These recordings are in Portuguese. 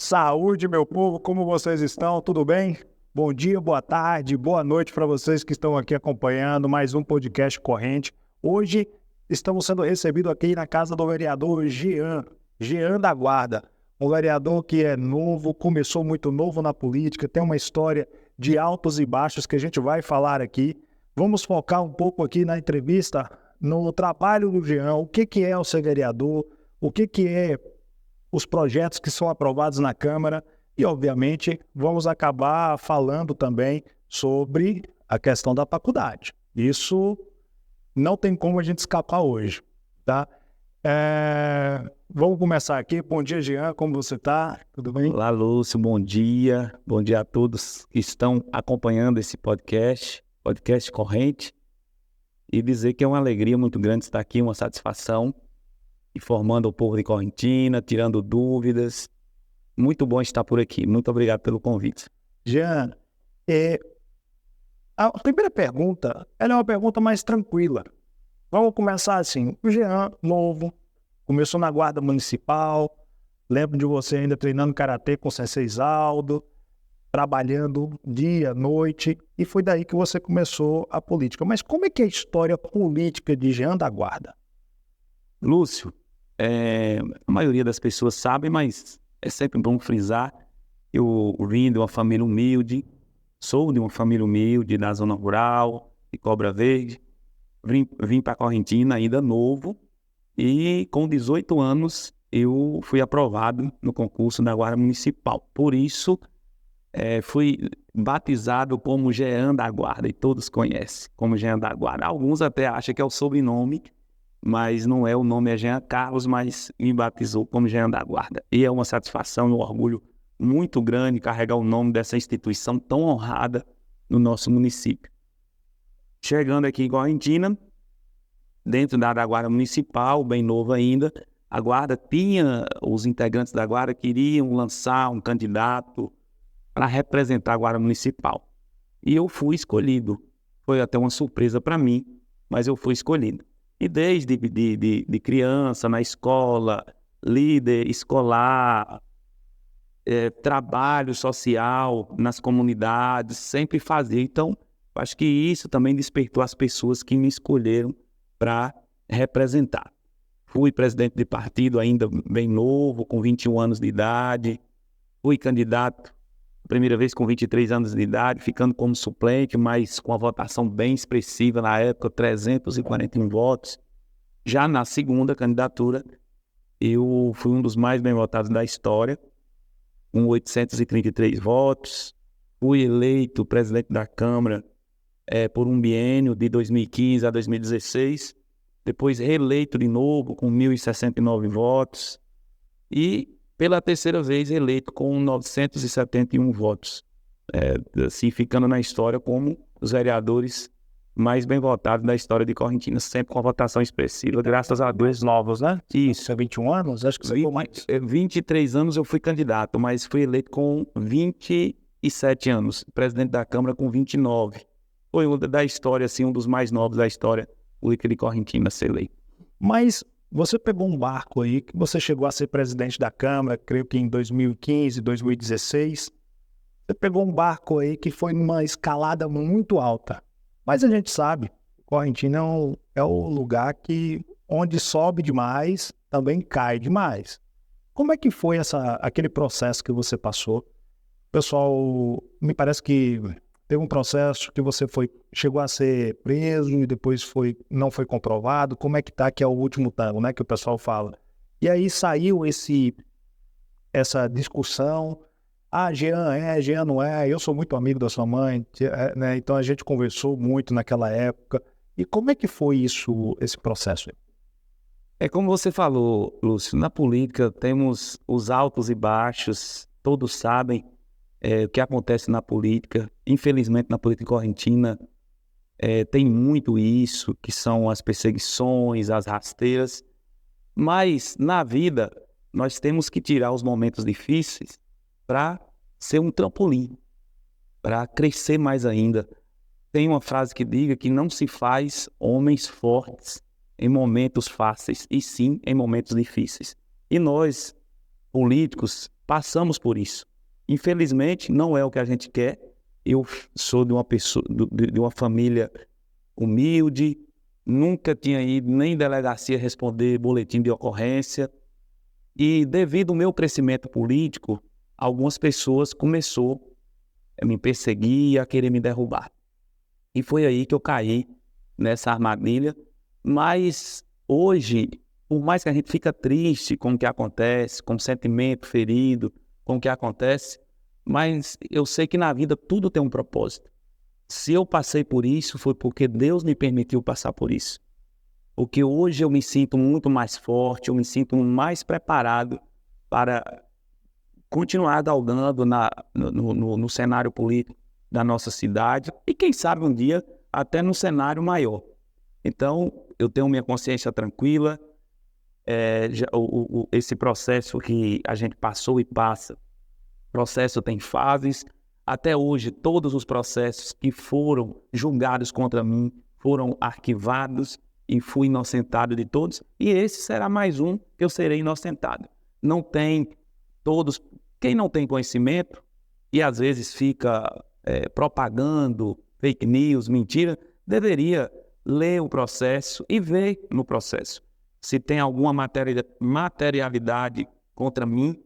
Saúde, meu povo, como vocês estão? Tudo bem? Bom dia, boa tarde, boa noite para vocês que estão aqui acompanhando mais um podcast corrente. Hoje estamos sendo recebidos aqui na casa do vereador Jean da Guarda, um vereador que é novo, começou muito novo na política, tem uma história de altos e baixos que a gente vai falar aqui. Vamos focar um pouco aqui na entrevista no trabalho do Jean, o que é o ser vereador, o que é os projetos que são aprovados na Câmara e, obviamente, vamos acabar falando também sobre a questão da faculdade. Isso não tem como a gente escapar hoje, tá? Vamos começar aqui. Bom dia, Jean, como você está? Tudo bem? Olá, Lúcio, bom dia. Bom dia a todos que estão acompanhando esse podcast corrente. E dizer que é uma alegria muito grande estar aqui, uma satisfação, informando o povo de Correntina, tirando dúvidas. Muito bom estar por aqui. Muito obrigado pelo convite. Jean, a primeira pergunta, ela é uma pergunta mais tranquila. Vamos começar assim. O Jean, novo, começou na Guarda Municipal. Lembro de você ainda treinando karatê com o Sensei Aldo, trabalhando dia, noite, e foi daí que você começou a política. Mas como é que é a história política de Jean da Guarda? Lúcio, a maioria das pessoas sabe, mas é sempre bom frisar. Eu vim de uma família humilde, sou de uma família humilde da zona rural, de Cobra Verde. Vim para Correntina ainda novo e com 18 anos eu fui aprovado no concurso da Guarda Municipal. Por isso, fui batizado como Jean da Guarda e todos conhecem como Jean da Guarda. Alguns até acham que é o sobrenome, mas não é, o nome é Jean Carlos, mas me batizou como Jean da Guarda. E é uma satisfação e um orgulho muito grande carregar o nome dessa instituição tão honrada no nosso município. Chegando aqui em Correntina, dentro da Guarda Municipal, bem novo ainda, a Guarda tinha, os integrantes da Guarda queriam lançar um candidato para representar a Guarda Municipal. E eu fui escolhido. Foi até uma surpresa para mim, mas eu fui escolhido. E desde de criança, na escola, líder escolar, trabalho social nas comunidades, sempre fazia. Então, acho que isso também despertou as pessoas que me escolheram para representar. Fui presidente de partido ainda bem novo, com 21 anos de idade. Fui candidato, primeira vez com 23 anos de idade, ficando como suplente, mas com a votação bem expressiva na época, 341 votos. Já na segunda candidatura, eu fui um dos mais bem votados da história, com 833 votos. Fui eleito presidente da Câmara por um biênio de 2015 a 2016. Depois reeleito de novo com 1.069 votos. E pela terceira vez eleito com 971 votos. Assim, ficando na história como os vereadores mais bem votados da história de Correntina, sempre com a votação expressiva, graças a Deus. Novos, né? Isso. É 21 anos? Acho que você ficou mais. 23 anos eu fui candidato, mas fui eleito com 27 anos, presidente da Câmara com 29. Foi um da história, assim, um dos mais novos da história política de Correntina ser eleito. Mas você pegou um barco aí, que você chegou a ser presidente da Câmara, creio que em 2015, 2016. Você pegou um barco aí que foi numa escalada muito alta. Mas a gente sabe, Correntina é o lugar que onde sobe demais, também cai demais. Como é que foi aquele processo que você passou? O pessoal, me parece que teve um processo que você chegou a ser preso e depois não foi comprovado. Como é que tá, que é o último tango, né, que o pessoal fala. E aí saiu essa discussão. Jean não é, eu sou muito amigo da sua mãe, né? Então a gente conversou muito naquela época. E como é que foi esse processo? É como você falou, Lúcio, na política temos os altos e baixos, todos sabem o que acontece na política. Infelizmente, na política correntina tem muito isso, que são as perseguições, as rasteiras. Mas na vida nós temos que tirar os momentos difíceis para ser um trampolim, para crescer mais ainda. Tem uma frase que diga que não se faz homens fortes em momentos fáceis, e sim em momentos difíceis. E nós políticos passamos por isso. Infelizmente, não é o que a gente quer. Eu sou de uma pessoa, de uma família humilde, nunca tinha ido nem em delegacia responder boletim de ocorrência. E devido ao meu crescimento político, algumas pessoas começaram a me perseguir e a querer me derrubar. E foi aí que eu caí nessa armadilha. Mas hoje, por mais que a gente fica triste com o que acontece, com o sentimento ferido, com o que acontece, mas eu sei que na vida tudo tem um propósito. Se eu passei por isso, foi porque Deus me permitiu passar por isso. Porque hoje eu me sinto muito mais forte, eu me sinto mais preparado para continuar galgando no cenário político da nossa cidade e quem sabe um dia até no cenário maior. Então, eu tenho minha consciência tranquila, esse processo que a gente passou e passa, processo tem fases. Até hoje, todos os processos que foram julgados contra mim foram arquivados e fui inocentado de todos. E esse será mais um que eu serei inocentado. Não tem todos... Quem não tem conhecimento e às vezes fica propagando fake news, mentira, deveria ler o processo e ver no processo. Se tem alguma materialidade contra mim,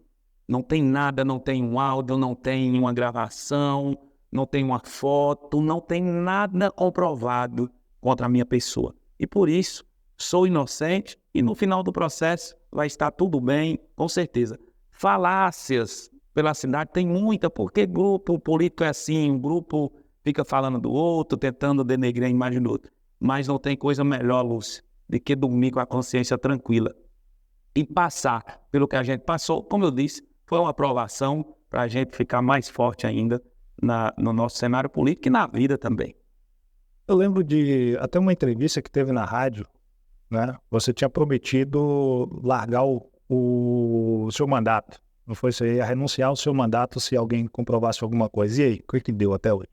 não tem nada, não tem um áudio, não tem uma gravação, não tem uma foto, não tem nada comprovado contra a minha pessoa. E por isso, sou inocente e no final do processo vai estar tudo bem, com certeza. Falácias pela cidade tem muita, porque grupo político é assim, um grupo fica falando do outro, tentando denegrir a imagem do outro. Mas não tem coisa melhor, Lúcio, do que dormir com a consciência tranquila e passar pelo que a gente passou. Como eu disse, foi uma aprovação para a gente ficar mais forte ainda no nosso cenário político e na vida também. Eu lembro de até uma entrevista que teve na rádio, né? Você tinha prometido largar o seu mandato. Não foi isso aí? A renunciar ao seu mandato se alguém comprovasse alguma coisa. E aí, o que deu até hoje?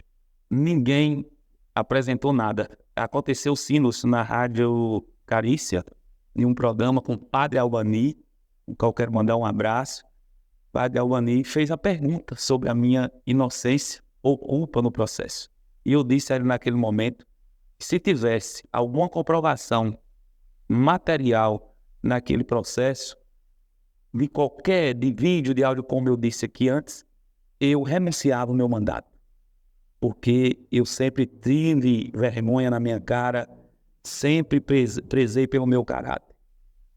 Ninguém apresentou nada. Aconteceu sim na Rádio Carícia, em um programa com o Padre Albani, o qual quero mandar um abraço. O Padre Albani fez a pergunta sobre a minha inocência ou culpa no processo. E eu disse a ele naquele momento que se tivesse alguma comprovação material naquele processo, de vídeo, de áudio, como eu disse aqui antes, eu renunciava o meu mandato. Porque eu sempre tive vergonha na minha cara, sempre prezei pelo meu caráter.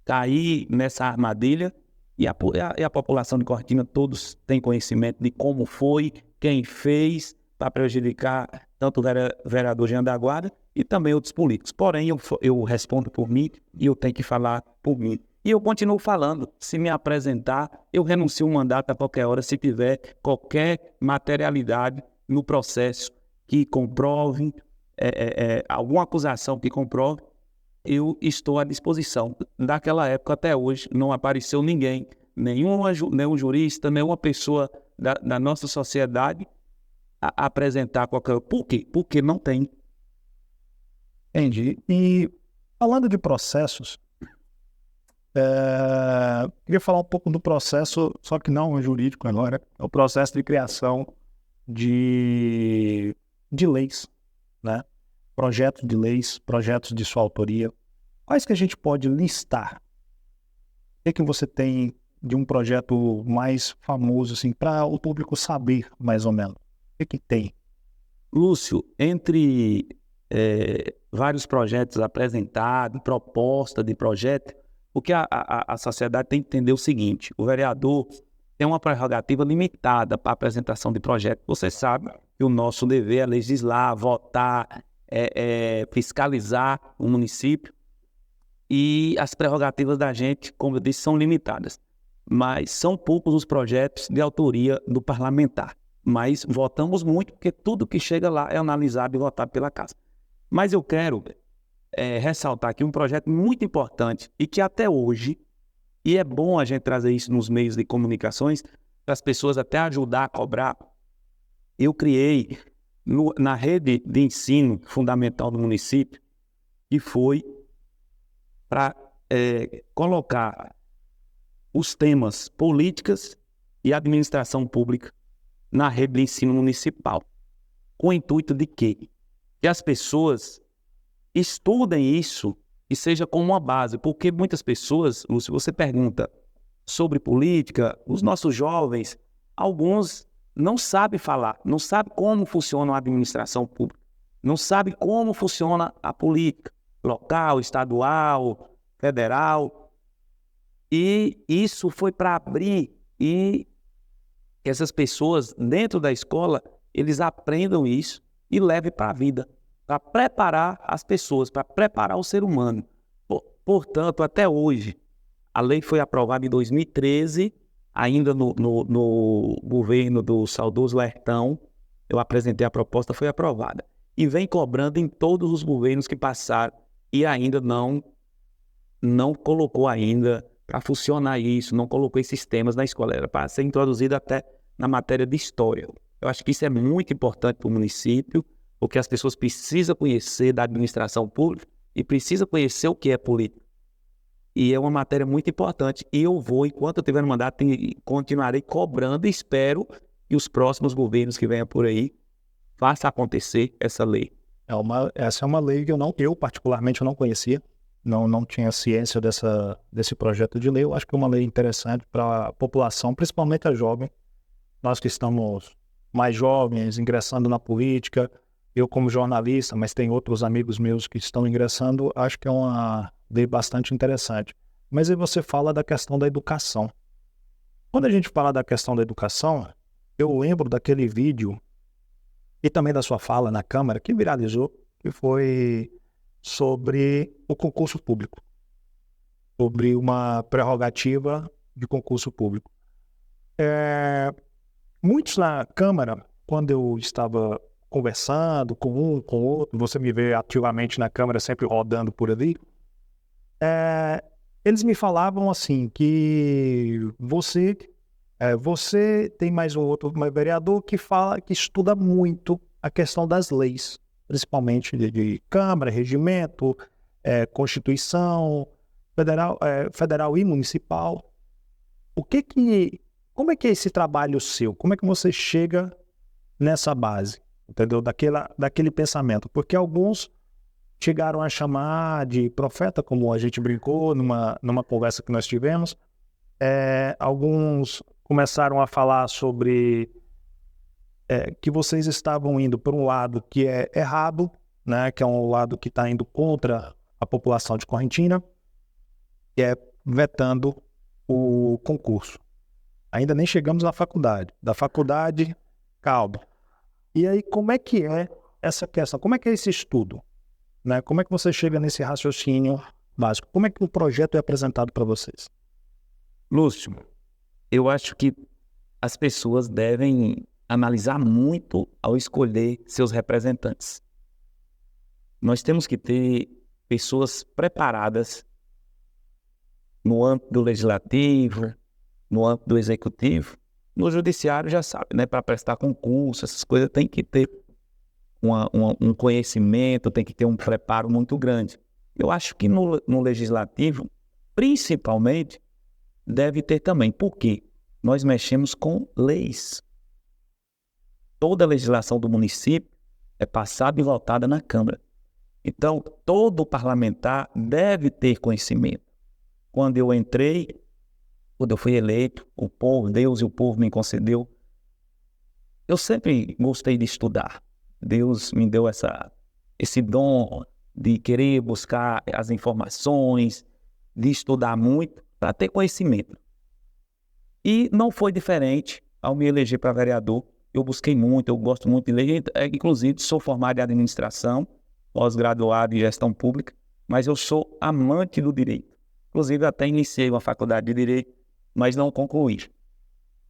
Caí nessa armadilha e a população de Cortina, todos têm conhecimento de como foi, quem fez para prejudicar tanto o vereador Jean da Guarda e também outros políticos. Porém, eu respondo por mim e eu tenho que falar por mim. E eu continuo falando, se me apresentar, eu renuncio o mandato a qualquer hora, se tiver qualquer materialidade no processo que comprove, alguma acusação que comprove, eu estou à disposição. Daquela época até hoje não apareceu ninguém, nenhum jurista, nenhuma pessoa da nossa sociedade a apresentar qualquer... Por quê? Porque não tem. Entendi. E falando de processos, queria falar um pouco do processo, só que não jurídico agora, é o processo de criação de leis, né? Projetos de leis, projetos de sua autoria. Quais que a gente pode listar? O que você tem de um projeto mais famoso, assim, para o público saber mais ou menos? O que tem? Lúcio, entre vários projetos apresentados, proposta de projeto, o que a sociedade tem que entender é o seguinte: o vereador tem uma prerrogativa limitada para a apresentação de projeto. Você sabe que o nosso dever é legislar, votar, fiscalizar o município, e as prerrogativas da gente, como eu disse, são limitadas. Mas são poucos os projetos de autoria do parlamentar. Mas votamos muito, porque tudo que chega lá é analisado e votado pela casa. Mas eu quero ressaltar aqui um projeto muito importante e que até hoje, e é bom a gente trazer isso nos meios de comunicações, para as pessoas até ajudar a cobrar. Eu criei na rede de ensino fundamental do município, que foi para colocar os temas políticas e administração pública na rede de ensino municipal. Com o intuito de quê? Que as pessoas estudem isso e seja como uma base. Porque muitas pessoas, Lúcio, você pergunta sobre política, os nossos jovens, alguns não sabem falar, não sabem como funciona a administração pública, não sabem como funciona a política local, estadual, federal. E isso foi para abrir e essas pessoas dentro da escola, eles aprendam isso e levem para a vida, para preparar as pessoas, para preparar o ser humano. Portanto, até hoje, a lei foi aprovada em 2013, ainda no governo do saudoso Lertão. Eu apresentei a proposta, foi aprovada. E vem cobrando em todos os governos que passaram e ainda não colocou ainda para funcionar isso, não colocou esses temas na escola. Era para ser introduzido até na matéria de história. Eu acho que isso é muito importante para o município, porque as pessoas precisam conhecer da administração pública e precisam conhecer o que é política. E é uma matéria muito importante. E eu vou, enquanto eu tiver no mandato, continuarei cobrando e espero que os próximos governos que venham por aí façam acontecer essa lei. Essa é uma lei que eu particularmente não conhecia, não tinha ciência desse projeto de lei. Eu acho que é uma lei interessante para a população, principalmente a jovem. Nós que estamos mais jovens, ingressando na política, eu como jornalista, mas tem outros amigos meus que estão ingressando, acho que é uma lei bastante interessante. Mas aí você fala da questão da educação. Quando a gente fala da questão da educação, eu lembro daquele vídeo e também da sua fala na Câmara que viralizou, que foi sobre o concurso público, sobre uma prerrogativa de concurso público. Muitos na Câmara, quando eu estava conversando com um, com outro, você me vê ativamente na Câmara, sempre rodando por ali, eles me falavam assim, que você tem mais um outro vereador que estuda muito a questão das leis, principalmente de Câmara, regimento, Constituição, federal e municipal. Como é que é esse trabalho seu? Como é que você chega nessa base, entendeu? Daquele pensamento? Porque alguns chegaram a chamar de profeta, como a gente brincou numa conversa que nós tivemos. Alguns começaram a falar sobre que vocês estavam indo por um lado que é errado, né? Que é um lado que está indo contra a população de Correntina, que é vetando o concurso. Ainda nem chegamos na faculdade. Da faculdade, calma. E aí, como é que é essa questão? Como é que é esse estudo? Né? Como é que você chega nesse raciocínio básico? Como é que o projeto é apresentado para vocês? Lúcio, eu acho que as pessoas devem analisar muito ao escolher seus representantes. Nós temos que ter pessoas preparadas no âmbito do legislativo, no âmbito do executivo. No judiciário já sabe, né? Para prestar concurso, essas coisas tem que ter um conhecimento, tem que ter um preparo muito grande. Eu acho que no legislativo, principalmente, deve ter também. Por quê? Nós mexemos com leis. Toda a legislação do município é passada e votada na Câmara. Então, todo parlamentar deve ter conhecimento. Quando eu fui eleito, Deus e o povo me concedeu. Eu sempre gostei de estudar. Deus me deu esse dom de querer buscar as informações, de estudar muito para ter conhecimento. E não foi diferente ao me eleger para vereador. Eu busquei muito, eu gosto muito de ler. Inclusive, sou formado em administração, pós-graduado em gestão pública, mas eu sou amante do direito. Inclusive, até iniciei uma faculdade de direito, mas não concluí.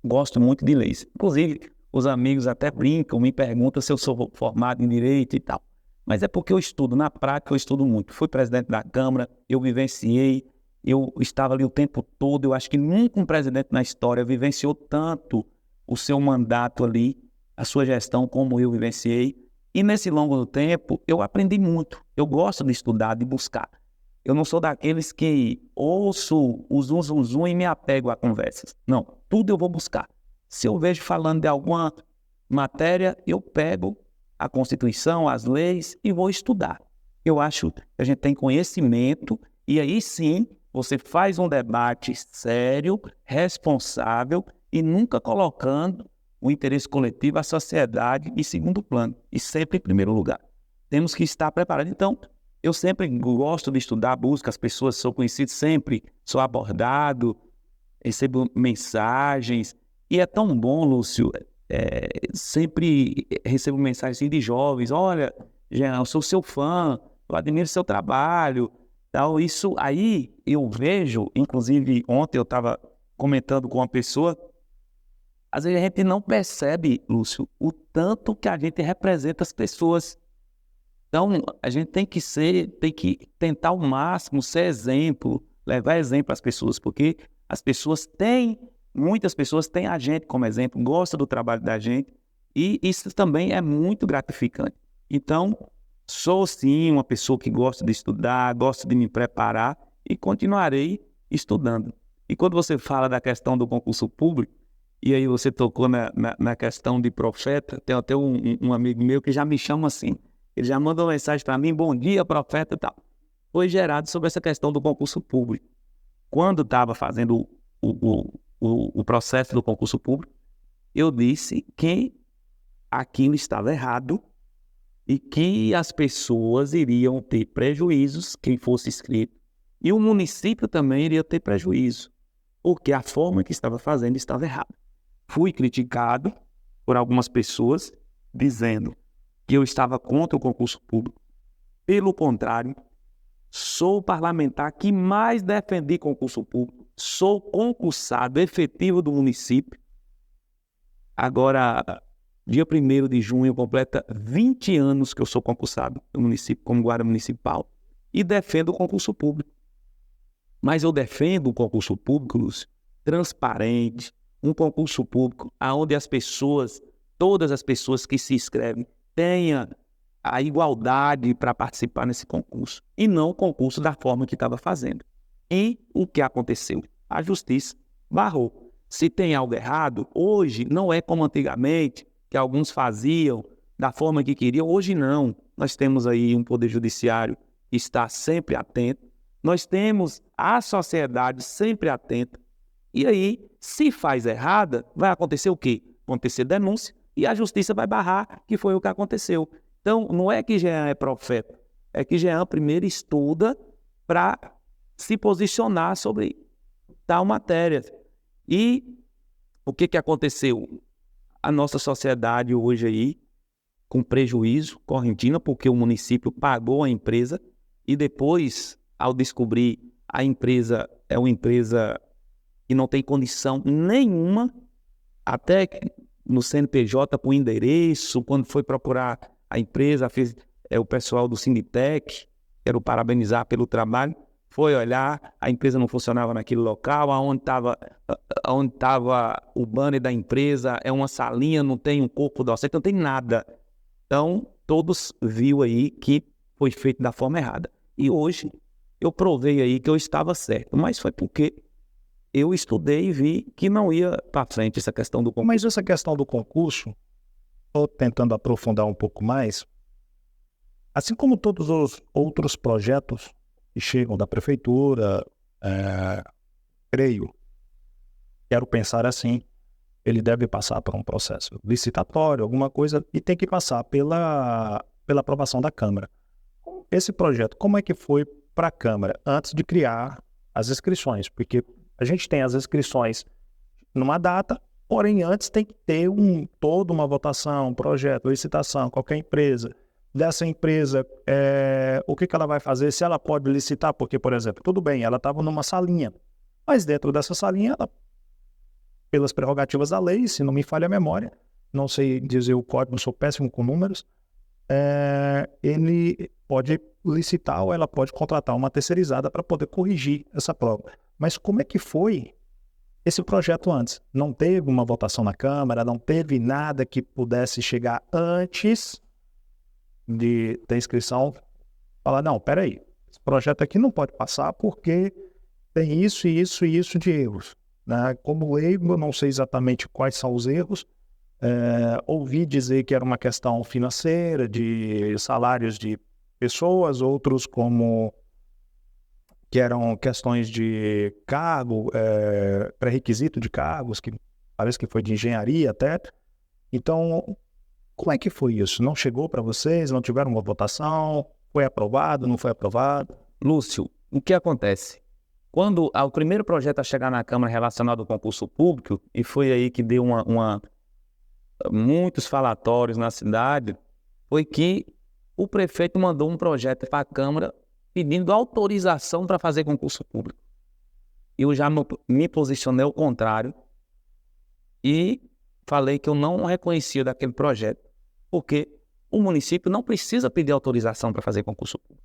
Gosto muito de leis. Inclusive, os amigos até brincam, me perguntam se eu sou formado em direito e tal. Mas é porque eu estudo, na prática eu estudo muito. Fui presidente da Câmara, eu vivenciei, eu estava ali o tempo todo. Eu acho que nunca um presidente na história vivenciou tanto o seu mandato ali, a sua gestão, como eu vivenciei. E nesse longo tempo, eu aprendi muito. Eu gosto de estudar, de buscar. Eu não sou daqueles que ouço o zum, zum, zum e me apego a conversas. Não, tudo eu vou buscar. Se eu vejo falando de alguma matéria, eu pego a Constituição, as leis e vou estudar. Eu acho que a gente tem conhecimento e aí sim você faz um debate sério, responsável e nunca colocando o interesse coletivo, a sociedade em segundo plano e sempre em primeiro lugar. Temos que estar preparados. Então, eu sempre gosto de estudar, busco as pessoas, sou conhecido sempre, sou abordado, recebo mensagens. E é tão bom, Lúcio, sempre recebo mensagens assim, de jovens, olha, Jean, eu sou seu fã, eu admiro seu trabalho. Então, isso aí eu vejo, inclusive ontem eu estava comentando com uma pessoa, às vezes a gente não percebe, Lúcio, o tanto que a gente representa as pessoas. Então, a gente tem que tentar ao máximo ser exemplo, levar exemplo às pessoas, porque muitas pessoas têm a gente como exemplo, gostam do trabalho da gente, e isso também é muito gratificante. Então, sou sim uma pessoa que gosta de estudar, gosto de me preparar e continuarei estudando. E quando você fala da questão do concurso público, e aí você tocou na questão de profeta, tem até um amigo meu que já me chama assim, ele já manda uma mensagem para mim, bom dia, profeta e tal. Foi gerado sobre essa questão do concurso público. Quando estava fazendo o processo do concurso público, eu disse que aquilo estava errado e que as pessoas iriam ter prejuízos, quem fosse inscrito, e o município também iria ter prejuízo, porque a forma que estava fazendo estava errada. Fui criticado por algumas pessoas, dizendo que eu estava contra o concurso público. Pelo contrário, sou o parlamentar que mais defendi concurso público, sou concursado efetivo do município. Agora, dia 1º de junho, completa 20 anos que eu sou concursado no município como guarda municipal e defendo o concurso público. Mas eu defendo o concurso público, Lúcio, transparente, um concurso público onde as pessoas, todas as pessoas que se inscrevem, tenha a igualdade para participar nesse concurso e não o concurso da forma que estava fazendo. E o que aconteceu? A justiça barrou. Se tem algo errado, hoje não é como antigamente, que alguns faziam da forma que queriam. Hoje não. Nós temos aí um poder judiciário que está sempre atento. Nós temos a sociedade sempre atenta. E aí, se faz errada, vai acontecer o quê? Acontecer denúncia. E a justiça vai barrar, que foi o que aconteceu. Então, não é que Jean é profeta, é que Jean primeiro estuda para se posicionar sobre tal matéria. E o que aconteceu? A nossa sociedade hoje aí, com prejuízo, correntina, porque o município pagou a empresa e depois, ao descobrir a empresa é uma empresa que não tem condição nenhuma, até no CNPJ, com o endereço, quando foi procurar a empresa, fez o pessoal do Sinditec, quero parabenizar pelo trabalho, foi olhar, a empresa não funcionava naquele local, onde estava o banner da empresa, é uma salinha, não tem um corpo docente, não tem nada. Então, todos viram aí que foi feito da forma errada. E hoje, eu provei aí que eu estava certo, mas foi porque eu estudei e vi que não ia para frente essa questão do concurso. Mas essa questão do concurso, estou tentando aprofundar um pouco mais, assim como todos os outros projetos que chegam da prefeitura, quero pensar assim, ele deve passar por um processo licitatório, alguma coisa, e tem que passar pela aprovação da Câmara. Esse projeto, como é que foi para a Câmara antes de criar as inscrições? Porque a gente tem as inscrições numa data, porém antes tem que ter toda uma votação, um projeto, licitação, qualquer empresa. Dessa empresa, o que ela vai fazer, se ela pode licitar, porque, por exemplo, tudo bem, ela estava numa salinha, mas dentro dessa salinha, ela, pelas prerrogativas da lei, se não me falha a memória, não sei dizer o código, sou péssimo com números, ele pode licitar ou ela pode contratar uma terceirizada para poder corrigir essa prova. Mas como é que foi esse projeto antes? Não teve uma votação na Câmara, não teve nada que pudesse chegar antes da inscrição, falar, não, peraí, esse projeto aqui não pode passar porque tem isso e isso e isso de erros, né? Como leigo, eu não sei exatamente quais são os erros. Ouvi dizer que era uma questão financeira, de salários de pessoas, outros como que eram questões de cargo, pré-requisito de cargos, que parece que foi de engenharia até. Então, como é que foi isso? Não chegou para vocês? Não tiveram uma votação? Foi aprovado? Não foi aprovado? Lúcio, o que acontece? Quando o primeiro projeto a chegar na Câmara relacionado ao concurso público, e foi aí que deu muitos falatórios na cidade, foi que o prefeito mandou um projeto para a Câmara pedindo autorização para fazer concurso público. Eu já me posicionei ao contrário e falei que eu não reconhecia daquele projeto, porque o município não precisa pedir autorização para fazer concurso público.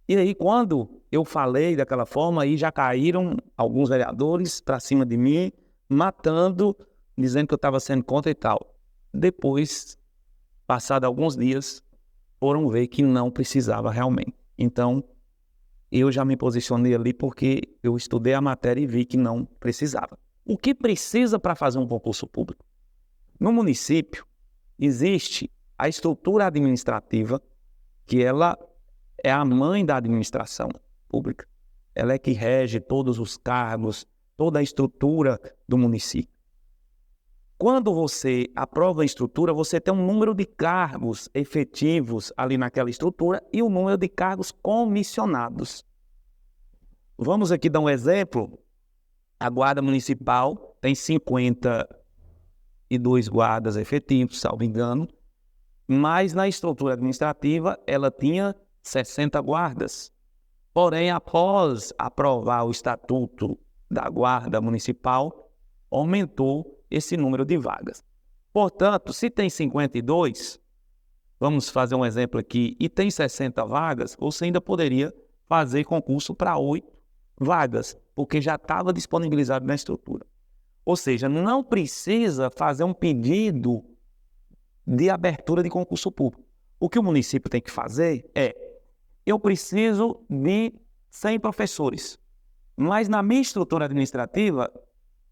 E aí, quando eu falei daquela forma, aí já caíram alguns vereadores para cima de mim, matando, dizendo que eu estava sendo contra e tal. Depois, passado alguns dias, foram ver que não precisava realmente. Então, eu já me posicionei ali porque eu estudei a matéria e vi que não precisava. O que precisa para fazer um concurso público? No município, existe a estrutura administrativa, que ela é a mãe da administração pública. Ela é que rege todos os cargos, toda a estrutura do município. Quando você aprova a estrutura, você tem um número de cargos efetivos ali naquela estrutura e um número de cargos comissionados. Vamos aqui dar um exemplo. A Guarda Municipal tem 52 guardas efetivos, salvo engano, mas na estrutura administrativa ela tinha 60 guardas. Porém, após aprovar o Estatuto da Guarda Municipal, aumentou esse número de vagas. Portanto, se tem 52, vamos fazer um exemplo aqui, e tem 60 vagas, você ainda poderia fazer concurso para 8 vagas, porque já estava disponibilizado na estrutura. Ou seja, não precisa fazer um pedido de abertura de concurso público. O que o município tem que fazer eu preciso de 100 professores, mas na minha estrutura administrativa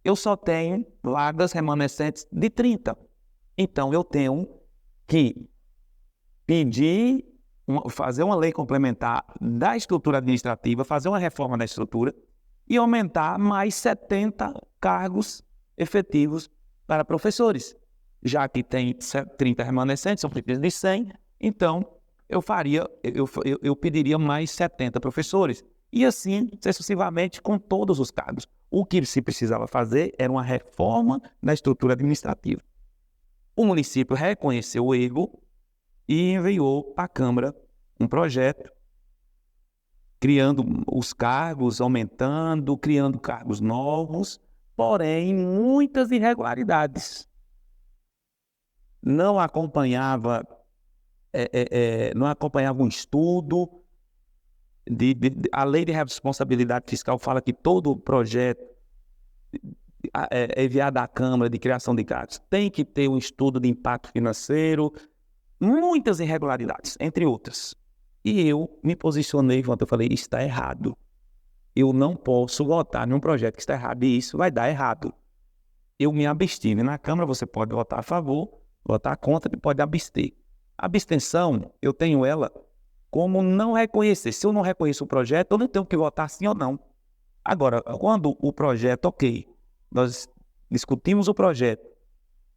eu só tenho vagas remanescentes de 30. Então eu tenho que pedir, fazer uma lei complementar da estrutura administrativa, fazer uma reforma da estrutura e aumentar mais 70 cargos efetivos para professores. Já que tem 30 remanescentes, eu preciso de 100, então eu pediria mais 70 professores. E assim, sucessivamente, com todos os cargos. O que se precisava fazer era uma reforma na estrutura administrativa. O município reconheceu o erro e enviou para a Câmara um projeto, criando os cargos, aumentando, criando cargos novos, porém muitas irregularidades. Não acompanhava um estudo. A lei de responsabilidade fiscal fala que todo projeto enviado à Câmara de criação de cargos tem que ter um estudo de impacto financeiro, muitas irregularidades, entre outras. E eu me posicionei, eu falei, isso está errado. Eu não posso votar num projeto que está errado e isso vai dar errado. Eu me abstive. Na Câmara você pode votar a favor, votar contra e pode abster. A abstenção, eu tenho ela como não reconhecer. Se eu não reconheço o projeto, eu não tenho que votar sim ou não. Agora, quando o projeto, ok, nós discutimos o projeto,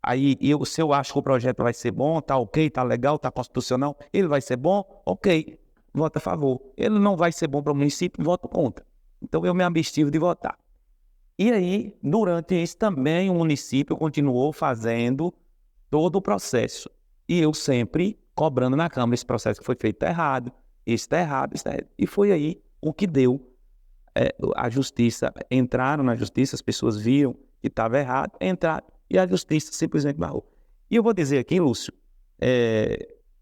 aí se eu acho que o projeto vai ser bom, tá ok, tá legal, tá constitucional, ele vai ser bom, ok, voto a favor. Ele não vai ser bom para o município, voto contra. Então eu me abstive de votar. E aí, durante isso também, o município continuou fazendo todo o processo. E eu sempre cobrando na Câmara, esse processo que foi feito está errado, isso está errado, isso está errado. E foi aí o que deu a justiça. Entraram na justiça, as pessoas viram que estava errado, entraram e a justiça simplesmente barrou. E eu vou dizer aqui, Lúcio,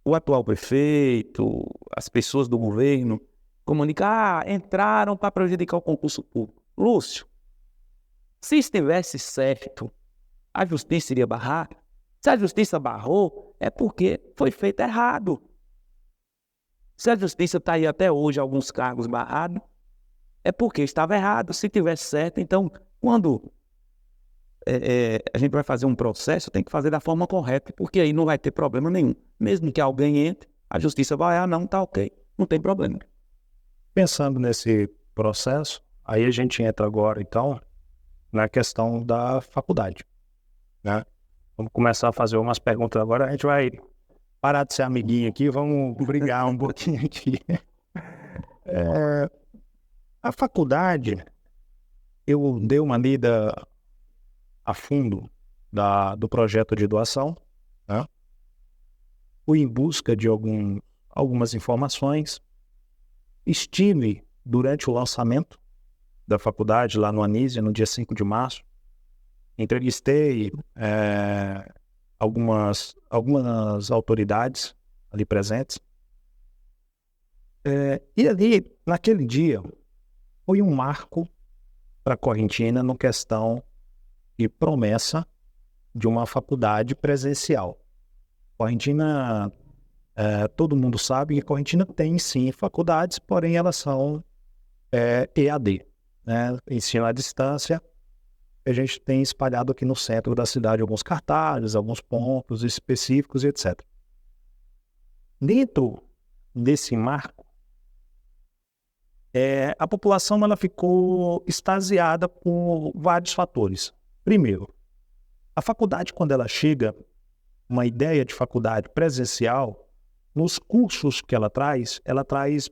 o atual prefeito, as pessoas do governo, comunicam, entraram para prejudicar o concurso público. Lúcio, se estivesse certo, a justiça iria barrar. Se a justiça barrou, é porque foi feito errado. Se a justiça está aí até hoje, alguns cargos barrados, é porque estava errado. Se tivesse certo, então, quando a gente vai fazer um processo, tem que fazer da forma correta, porque aí não vai ter problema nenhum. Mesmo que alguém entre, a justiça vai, não, tá ok, não tem problema. Pensando nesse processo, aí a gente entra agora, então, na questão da faculdade, né? Vamos começar a fazer umas perguntas agora, a gente vai parar de ser amiguinho aqui, vamos brigar um pouquinho aqui. A faculdade, eu dei uma lida a fundo do projeto de doação, né? Fui em busca de algumas informações, estive durante o lançamento da faculdade lá no Anísia, no dia 5 de março, entrevistei algumas autoridades ali presentes, e ali, naquele dia, foi um marco para a Correntina no questão de promessa de uma faculdade presencial. Correntina, todo mundo sabe que Correntina tem sim faculdades, porém elas são EAD, né? Ensino à distância. A gente tem espalhado aqui no centro da cidade alguns cartazes, alguns pontos específicos e etc. Dentro desse marco, a população ela ficou extasiada por vários fatores. Primeiro, a faculdade, quando ela chega, uma ideia de faculdade presencial, nos cursos que ela traz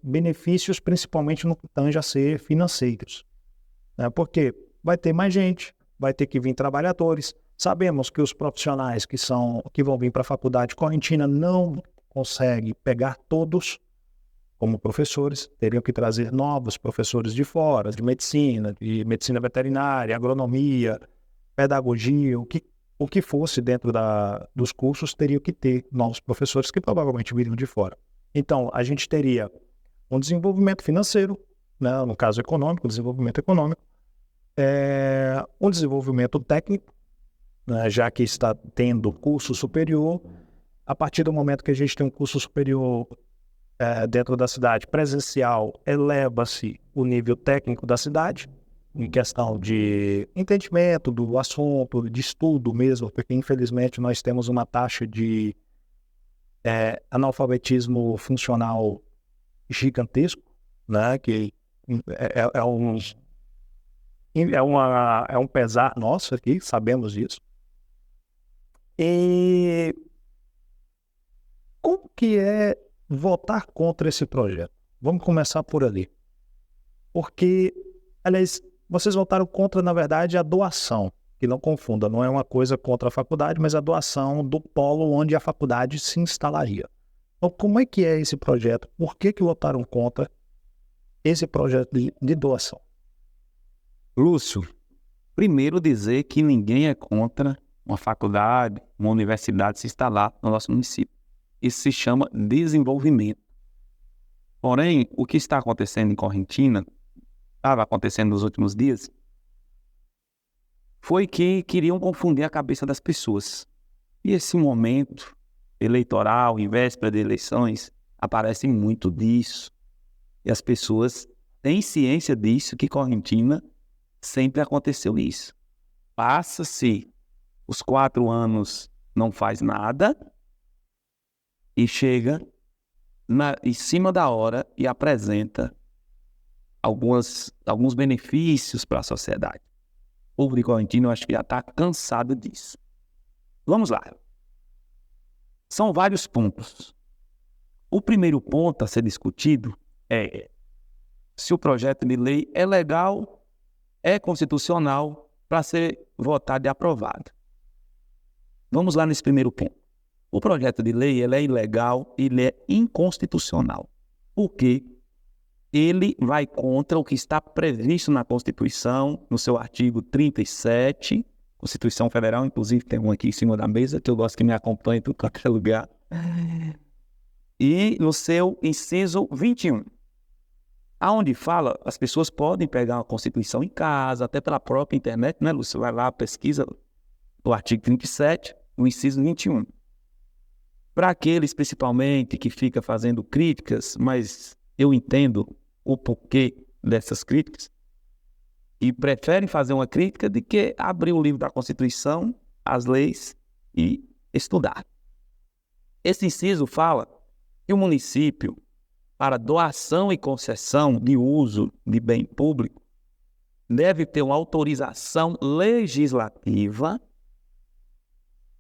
benefícios principalmente no que tange a ser financeiros, né? Porque vai ter mais gente, vai ter que vir trabalhadores. Sabemos que os profissionais que vão vir para a faculdade correntina não conseguem pegar todos como professores, teriam que trazer novos professores de fora, de medicina veterinária, agronomia, pedagogia, o que fosse dentro dos cursos, teria que ter novos professores que provavelmente viriam de fora. Então, a gente teria um desenvolvimento financeiro, né, no caso econômico, desenvolvimento econômico, um desenvolvimento técnico, né, já que está tendo curso superior. A partir do momento que a gente tem um curso superior dentro da cidade presencial, eleva-se o nível técnico da cidade, em questão de entendimento do assunto, de estudo mesmo, porque infelizmente nós temos uma taxa de analfabetismo funcional gigantesco, né? Que é um pesar nosso aqui, sabemos disso. E como que é votar contra esse projeto? Vamos começar por ali. Porque, aliás, vocês votaram contra, na verdade, a doação, que não confunda, não é uma coisa contra a faculdade, mas a doação do polo onde a faculdade se instalaria. Então, como é que é esse projeto? Por que votaram contra esse projeto de doação? Lúcio, primeiro dizer que ninguém é contra uma faculdade, uma universidade se instalar no nosso município. Isso se chama desenvolvimento. Porém, o que está acontecendo em Correntina, estava acontecendo nos últimos dias, foi que queriam confundir a cabeça das pessoas. E esse momento eleitoral, em véspera de eleições, aparece muito disso. E as pessoas têm ciência disso, que Correntina sempre aconteceu isso. Passa-se os 4 anos, não faz nada, e chega em cima da hora e apresenta alguns benefícios para a sociedade. O povo de Correntina, eu acho que já está cansado disso. Vamos lá. São vários pontos. O primeiro ponto a ser discutido é se o projeto de lei é legal, é constitucional para ser votado e aprovado. Vamos lá nesse primeiro ponto. O projeto de lei ele é ilegal, ele é inconstitucional. Por quê? Ele vai contra o que está previsto na Constituição, no seu artigo 37, Constituição Federal, inclusive tem um aqui em cima da mesa, que eu gosto que me acompanhe em todo qualquer lugar. E no seu inciso 21, aonde fala, as pessoas podem pegar a Constituição em casa, até pela própria internet, né, Lúcio? Vai lá, pesquisa o artigo 37, o inciso 21. Para aqueles, principalmente, que ficam fazendo críticas, mas eu entendo o porquê dessas críticas, e preferem fazer uma crítica de que abrir o livro da Constituição, as leis e estudar. Esse inciso fala que o município, para doação e concessão de uso de bem público, deve ter uma autorização legislativa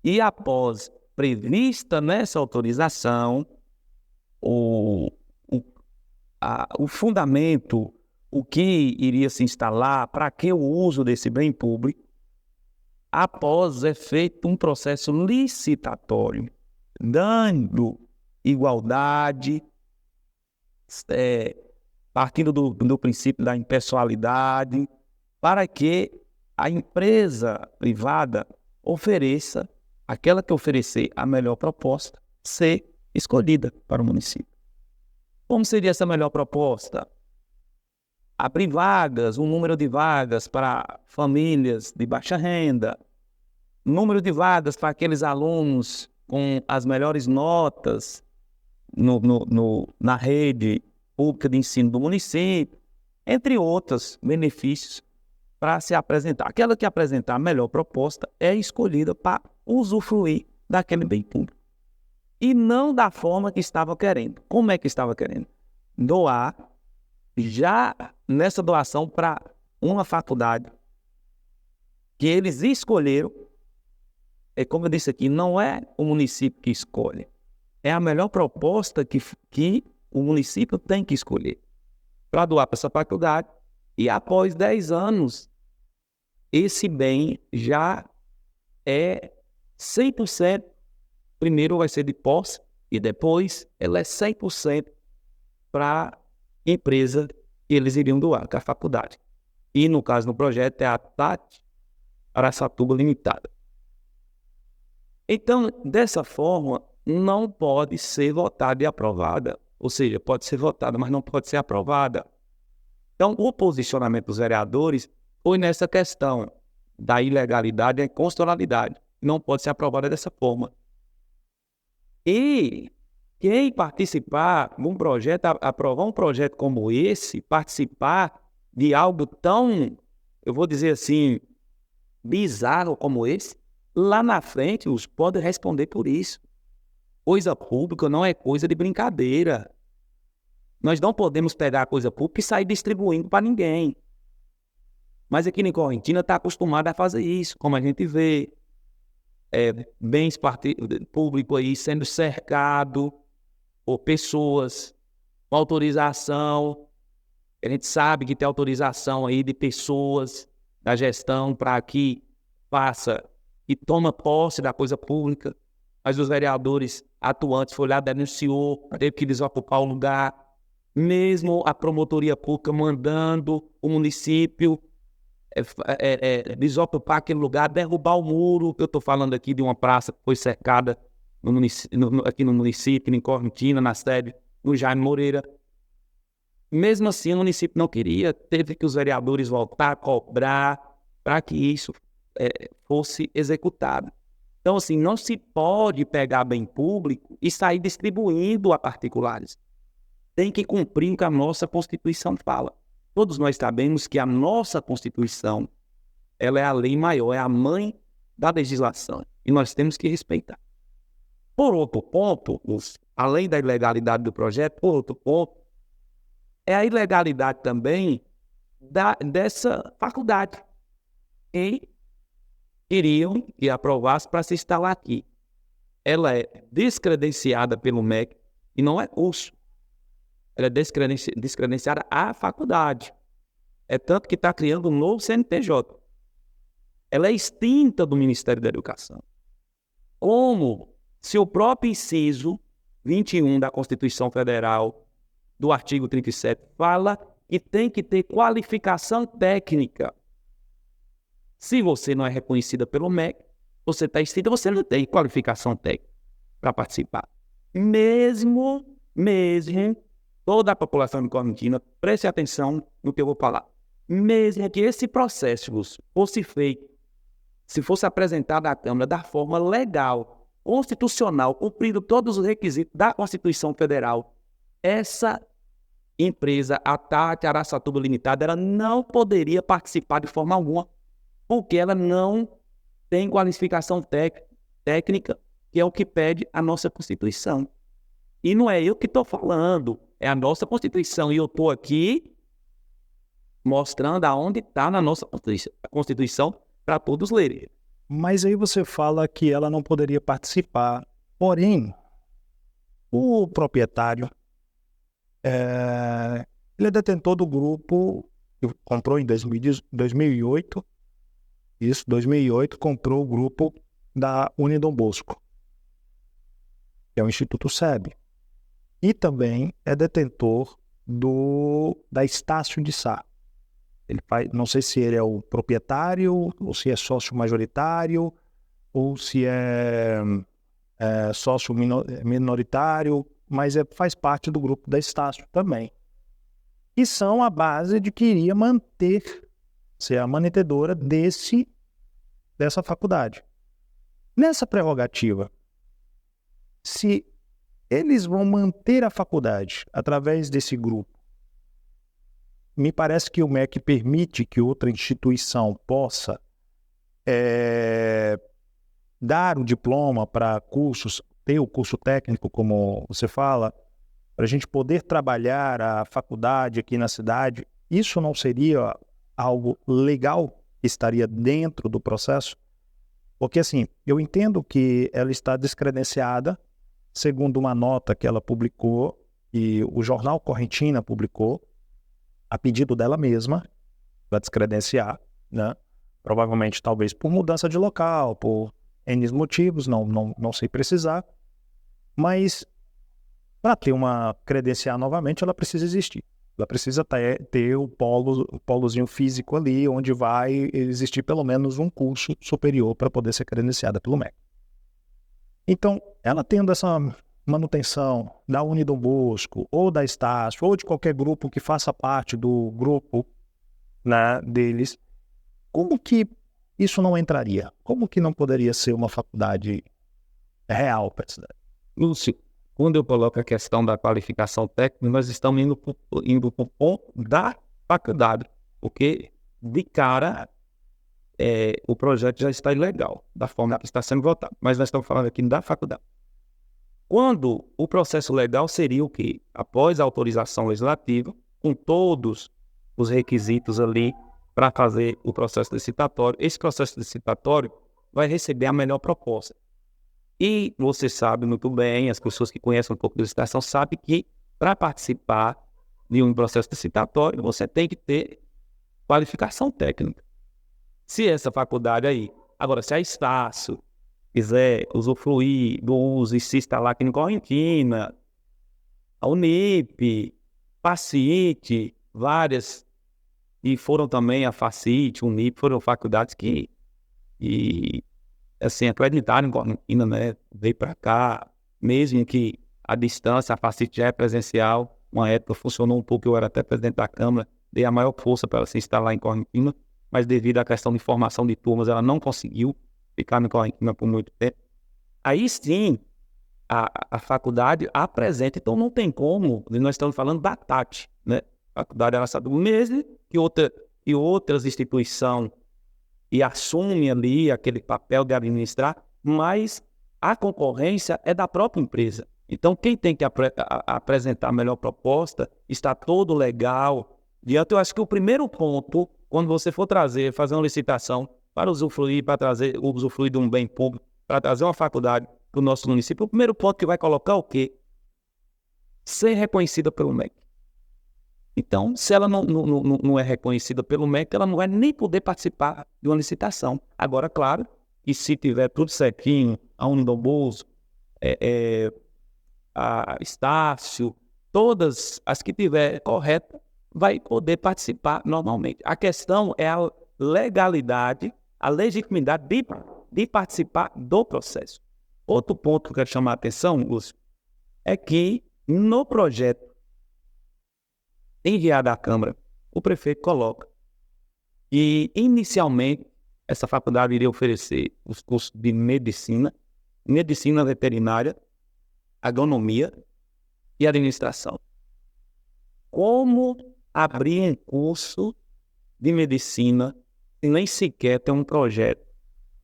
e, após prevista nessa autorização, o fundamento, o que iria se instalar, para que o uso desse bem público, após é feito um processo licitatório, dando igualdade, partindo do princípio da impessoalidade, para que a empresa privada ofereça, aquela que oferecer a melhor proposta, ser escolhida para o município. Como seria essa melhor proposta? Abrir vagas, um número de vagas para famílias de baixa renda, número de vagas para aqueles alunos com as melhores notas na rede pública de ensino do município, entre outros benefícios para se apresentar. Aquela que apresentar a melhor proposta é escolhida para usufruir daquele bem público. E não da forma que estava querendo. Como é que estava querendo? Doar, já nessa doação, para uma faculdade que eles escolheram. Como eu disse aqui, não é o município que escolhe. É a melhor proposta que o município tem que escolher para doar para essa faculdade. E após 10 anos, esse bem já é 100%. Primeiro vai ser de posse e depois ela é 100% para a empresa que eles iriam doar, que é a faculdade. E no caso do projeto é a Tati Araçatuba Limitada. Então, dessa forma, não pode ser votada e aprovada. Ou seja, pode ser votada, mas não pode ser aprovada. Então, o posicionamento dos vereadores foi nessa questão da ilegalidade e inconstitucionalidade. Não pode ser aprovada dessa forma. E quem participar de um projeto, aprovar um projeto como esse, participar de algo tão, eu vou dizer assim, bizarro como esse, lá na frente os pode responder por isso. Coisa pública não é coisa de brincadeira. Nós não podemos pegar a coisa pública e sair distribuindo para ninguém. Mas aqui em Correntina está acostumado a fazer isso, como a gente vê. Bens públicos aí sendo cercado por pessoas com autorização. A gente sabe que tem autorização aí de pessoas da gestão para que faça e toma posse da coisa pública, mas os vereadores atuantes foram lá, denunciou, teve que desocupar o lugar, mesmo a promotoria pública mandando o município desocupar aquele lugar, derrubar o muro, que eu estou falando aqui de uma praça que foi cercada aqui no município, em Correntina, na sede, no Jaime Moreira. Mesmo assim, o município não queria, teve que os vereadores voltar a cobrar para que isso fosse executado. Então, assim, não se pode pegar bem público e sair distribuindo a particulares. Tem que cumprir o que a nossa Constituição fala. Todos nós sabemos que a nossa Constituição, ela é a lei maior, é a mãe da legislação. E nós temos que respeitar. Por outro ponto, além da ilegalidade do projeto, por outro ponto, é a ilegalidade também dessa faculdade. E iriam que aprovasse para se instalar aqui. Ela é descredenciada pelo MEC e não é curso. Ela é descredenciada à faculdade. É tanto que está criando um novo CNPJ. Ela é extinta do Ministério da Educação. Como se o próprio inciso 21 da Constituição Federal, do artigo 37, fala que tem que ter qualificação técnica. Se você não é reconhecida pelo MEC, você está extinta, você não tem qualificação técnica para participar. Mesmo, toda a população de Correntina, preste atenção no que eu vou falar. Mesmo que esse processo fosse feito, se fosse apresentado à Câmara da forma legal, constitucional, cumprindo todos os requisitos da Constituição Federal, essa empresa, a Tati Araçatuba Limitada, ela não poderia participar de forma alguma, porque ela não tem qualificação técnica, que é o que pede a nossa Constituição. E não é eu que estou falando, é a nossa Constituição. E eu estou aqui mostrando aonde está na nossa Constituição para todos lerem. Mas aí você fala que ela não poderia participar. Porém, o proprietário, ele é detentor do grupo, que comprou em 2008. Isso, 2008, comprou o grupo da Unidom Bosco, que é o Instituto SEB. E também é detentor da Estácio de Sá. Ele não sei se ele é o proprietário, ou se é sócio majoritário, ou se é sócio minoritário, mas faz parte do grupo da Estácio também. E são a base de que iria ser a mantenedora dessa faculdade. Nessa prerrogativa, se eles vão manter a faculdade através desse grupo, me parece que o MEC permite que outra instituição possa dar o diploma para cursos, ter o curso técnico, como você fala, para a gente poder trabalhar a faculdade aqui na cidade. Isso não seria algo legal que estaria dentro do processo? Porque, assim, eu entendo que ela está descredenciada, segundo uma nota que ela publicou, e o jornal Correntina publicou, a pedido dela mesma, para descredenciar, né? Provavelmente, talvez por mudança de local, por N motivos, não sei precisar, mas para ter uma credenciar novamente, ela precisa existir. Ela precisa ter o polozinho físico ali, onde vai existir pelo menos um curso superior para poder ser credenciada pelo MEC. Então, ela tendo essa manutenção da Unidom Bosco, ou da Estácio, ou de qualquer grupo que faça parte do grupo, né, deles, como que isso não entraria? Como que não poderia ser uma faculdade real para a cidade? Lúcio, quando eu coloco a questão da qualificação técnica, nós estamos indo para o ponto da faculdade, porque de cara o projeto já está ilegal, da forma que está sendo votado, mas nós estamos falando aqui da faculdade. Quando o processo legal seria o quê? Após a autorização legislativa, com todos os requisitos ali para fazer o processo licitatório, esse processo licitatório vai receber a melhor proposta. E você sabe muito bem, as pessoas que conhecem um pouco de licitação sabem que para participar de um processo licitatório, você tem que ter qualificação técnica. Se essa faculdade aí, agora se a Estácio quiser usufruir do uso e se instalar aqui em Correntina, a Unip, Facite, várias, e foram também a Facite, Unip, foram faculdades que assim, acreditaram em Correntina, né? Veio para cá, mesmo que a distância, a Facite já é presencial, uma época funcionou um pouco, eu era até presidente da Câmara, dei a maior força para ela se instalar em Correntina, mas devido à questão de formação de turmas, ela não conseguiu ficar no Correntina por muito tempo. Aí sim, a faculdade apresenta, então não tem como, nós estamos falando da TAT, né? A faculdade ela sabe do mesmo que outras instituições e assume ali aquele papel de administrar, mas a concorrência é da própria empresa. Então, quem tem que apresentar a melhor proposta, está todo legal. Eu acho que o primeiro ponto, quando você for fazer uma licitação para usufruir de um bem público, para trazer uma faculdade para o nosso município, o primeiro ponto que vai colocar é o quê? Ser reconhecida pelo MEC. Então, se ela não é reconhecida pelo MEC, ela não vai nem poder participar de uma licitação. Agora, claro, que se tiver tudo certinho, a Unidom Bosco, a Estácio, todas as que tiver correta, vai poder participar normalmente. A questão é a legalidade, a legitimidade de participar do processo. Outro ponto que eu quero chamar a atenção, Lúcio, é que no projeto enviado à Câmara, o prefeito coloca que, inicialmente, essa faculdade iria oferecer os cursos de medicina medicina veterinária, agronomia e administração. Como abrir um curso de medicina e nem sequer ter um projeto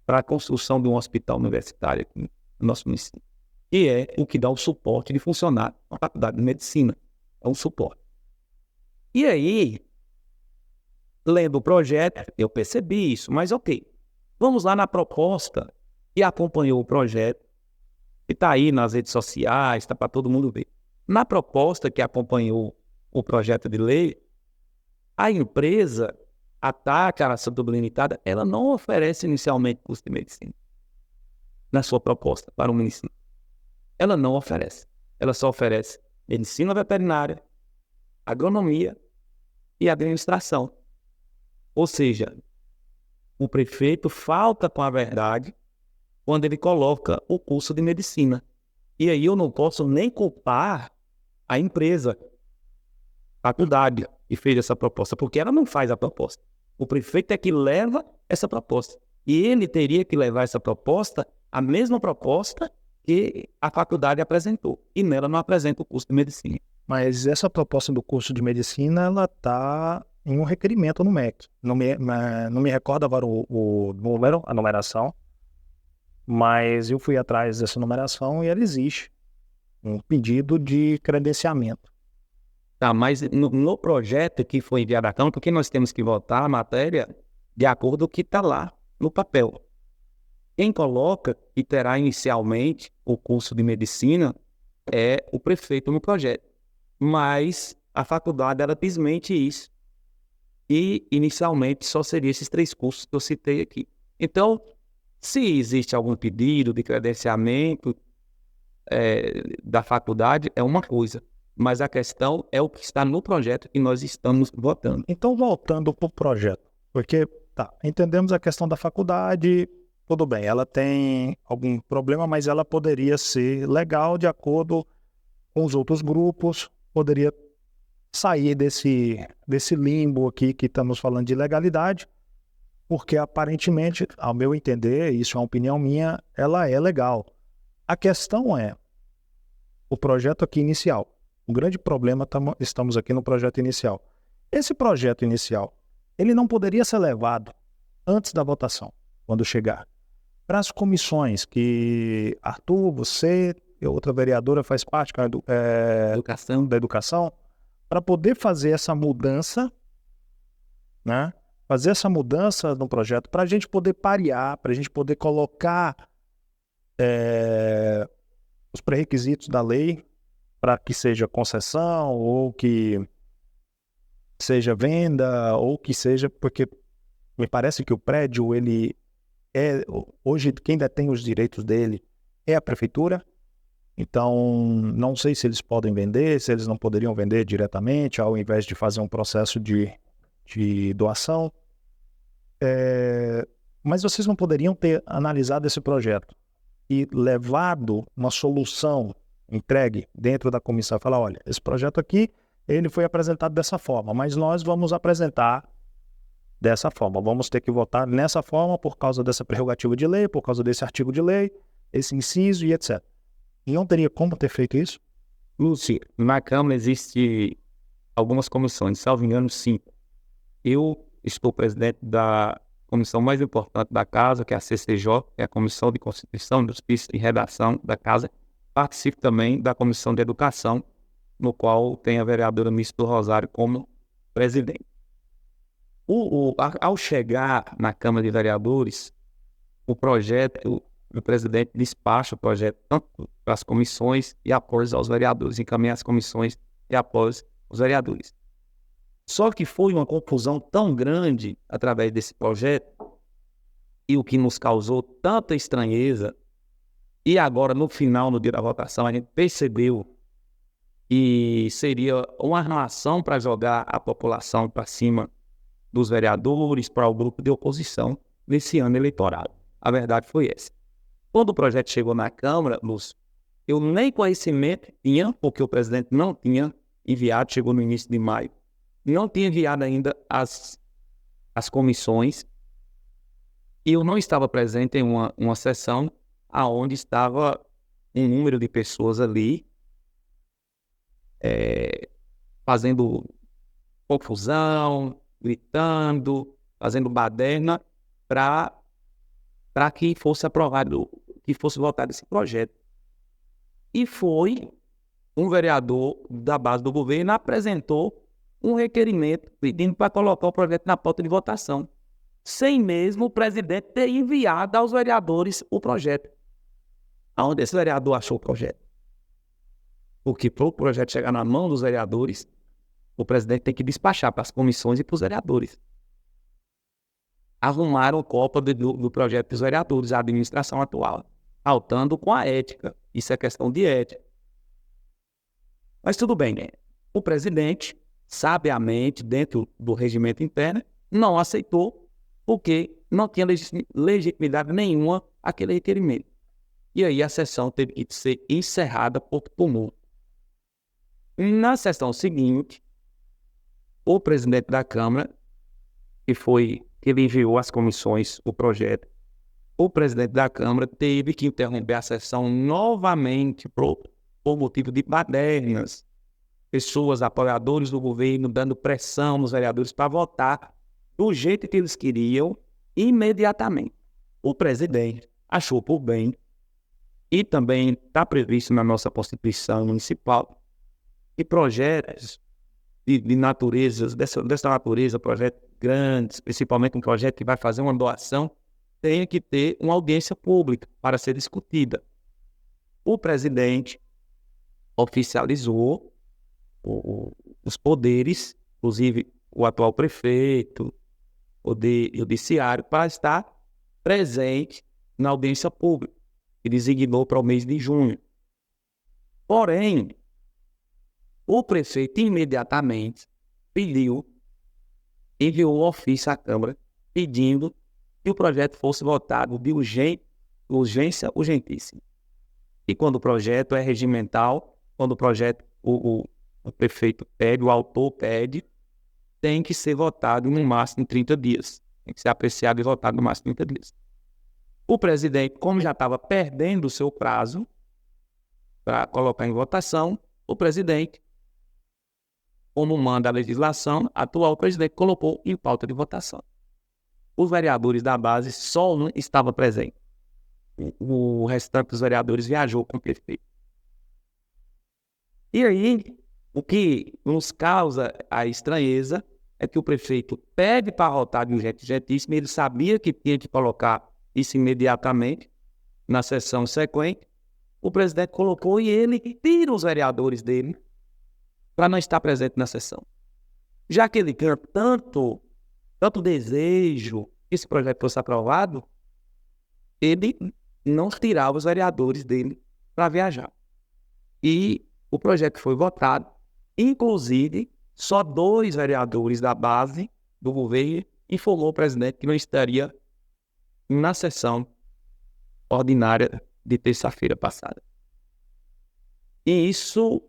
para a construção de um hospital universitário aqui no nosso município, que é o que dá o suporte de funcionar na faculdade de medicina. É um suporte. E aí, lendo o projeto, eu percebi isso, mas ok. Vamos lá na proposta que acompanhou o projeto, que está aí nas redes sociais, está para todo mundo ver. Na proposta que acompanhou o projeto de lei, a empresa, a TAC, a Santo Limitada, ela não oferece inicialmente curso de medicina na sua proposta para o município. Ela não oferece. Ela só oferece medicina veterinária, agronomia e administração. Ou seja, o prefeito falta com a verdade quando ele coloca o curso de medicina. E aí eu não posso nem culpar a empresa, a faculdade, que fez essa proposta, porque ela não faz a proposta. O prefeito é que leva essa proposta. E ele teria que levar essa proposta, a mesma proposta que a faculdade apresentou. E nela não apresenta o curso de medicina. Mas essa proposta do curso de medicina, ela está em um requerimento no MEC. Não me recordo agora o número, a numeração, mas eu fui atrás dessa numeração e ela existe. Um pedido de credenciamento. Tá, mas no projeto que foi enviado à Câmara, porque nós temos que votar a matéria de acordo com o que está lá no papel. Quem coloca que terá inicialmente o curso de medicina é o prefeito no projeto. Mas a faculdade, ela desmente isso. E inicialmente só seriam esses 3 cursos que eu citei aqui. Então, se existe algum pedido de credenciamento da faculdade, é uma coisa. Mas a questão é o que está no projeto que nós estamos votando. Então, voltando para o projeto, porque, entendemos a questão da faculdade, tudo bem, ela tem algum problema, mas ela poderia ser legal de acordo com os outros grupos, poderia sair desse limbo aqui que estamos falando de legalidade, porque aparentemente, ao meu entender, isso é uma opinião minha, ela é legal. A questão é o projeto aqui inicial. O grande problema, estamos aqui no projeto inicial. Esse projeto inicial, ele não poderia ser levado antes da votação, quando chegar, para as comissões que Arthur, você e outra vereadora faz parte da educação, para poder fazer essa mudança, né? Fazer essa mudança no projeto, para a gente poder parear, para a gente poder colocar os pré-requisitos da lei, para que seja concessão, ou que seja venda, ou que seja, porque me parece que o prédio, ele hoje quem detém os direitos dele é a prefeitura. Então, não sei se eles podem vender, se eles não poderiam vender diretamente, ao invés de fazer um processo de doação. Mas vocês não poderiam ter analisado esse projeto e levado uma solução entregue dentro da comissão e falar, olha, esse projeto aqui, ele foi apresentado dessa forma, mas nós vamos apresentar dessa forma. Vamos ter que votar nessa forma por causa dessa prerrogativa de lei, por causa desse artigo de lei, esse inciso e etc. E não teria como ter feito isso? Lúcio, na Câmara existe algumas comissões, salvo engano, 5. Eu estou presidente da comissão mais importante da Casa, que é a CCJ, que é a Comissão de Constituição, Justiça e Redação da Casa. Participo também da Comissão de Educação, no qual tem a vereadora Miss do Rosário como presidente. Ao chegar na Câmara de Vereadores, o projeto, o presidente despacha o projeto tanto para as comissões e após aos vereadores, encaminha as comissões e após os vereadores. Só que foi uma confusão tão grande através desse projeto, e o que nos causou tanta estranheza, e agora no final, no dia da votação, a gente percebeu que seria uma armação para jogar a população para cima dos vereadores, para o grupo de oposição nesse ano eleitoral. A verdade foi essa. Quando o projeto chegou na Câmara, Lúcio, eu nem conhecimento tinha, porque o presidente não tinha enviado, chegou no início de maio, não tinha enviado ainda as comissões, e eu não estava presente em uma sessão aonde estava um número de pessoas ali fazendo confusão, gritando, fazendo baderna para que fosse aprovado, que fosse votado esse projeto. E foi um vereador da base do governo apresentou um requerimento pedindo para colocar o projeto na pauta de votação, sem mesmo o presidente ter enviado aos vereadores o projeto. Aonde esse vereador achou o projeto? Porque para o projeto chegar na mão dos vereadores, o presidente tem que despachar para as comissões e para os vereadores. Arrumaram cópia do projeto dos vereadores, a administração atual, faltando com a ética. Isso é questão de ética. Mas tudo bem, né? O presidente, sabiamente, dentro do regimento interno, não aceitou, porque não tinha legitimidade nenhuma aquele requerimento. E aí a sessão teve que ser encerrada por tumulto. Na sessão seguinte, o presidente da Câmara, que ele enviou às comissões o projeto, o presidente da Câmara teve que interromper a sessão novamente por motivo de badernas, pessoas, apoiadores do governo, dando pressão nos vereadores para votar do jeito que eles queriam imediatamente. O presidente achou por bem, e também está previsto na nossa Constituição Municipal, que projetos de natureza, dessa natureza, projetos grandes, principalmente um projeto que vai fazer uma doação, tenha que ter uma audiência pública para ser discutida. O presidente oficializou os poderes, inclusive o atual prefeito, o judiciário, para estar presente na audiência pública, que designou para o mês de junho. Porém, o prefeito imediatamente enviou um ofício à Câmara pedindo que o projeto fosse votado de urgência urgentíssima. E quando o projeto é regimental, quando o projeto, o prefeito pede, o autor pede, tem que ser votado no máximo em 30 dias. Tem que ser apreciado e votado no máximo em 30 dias. O presidente, como já estava perdendo o seu prazo para colocar em votação, o presidente, como manda a legislação, atual presidente colocou em pauta de votação. Os vereadores da base só não estavam presentes. O restante dos vereadores viajou com o prefeito. E aí, o que nos causa a estranheza é que o prefeito pede para votar de urgentíssimo, ele sabia que tinha que colocar isso imediatamente na sessão sequente. O presidente colocou e ele tira os vereadores dele para não estar presente na sessão. Já que ele tinha tanto desejo que esse projeto fosse aprovado, ele não tirava os vereadores dele para viajar. E o projeto foi votado, inclusive só 2 vereadores da base do governo informou o presidente que não estaria na sessão ordinária de terça-feira passada. E isso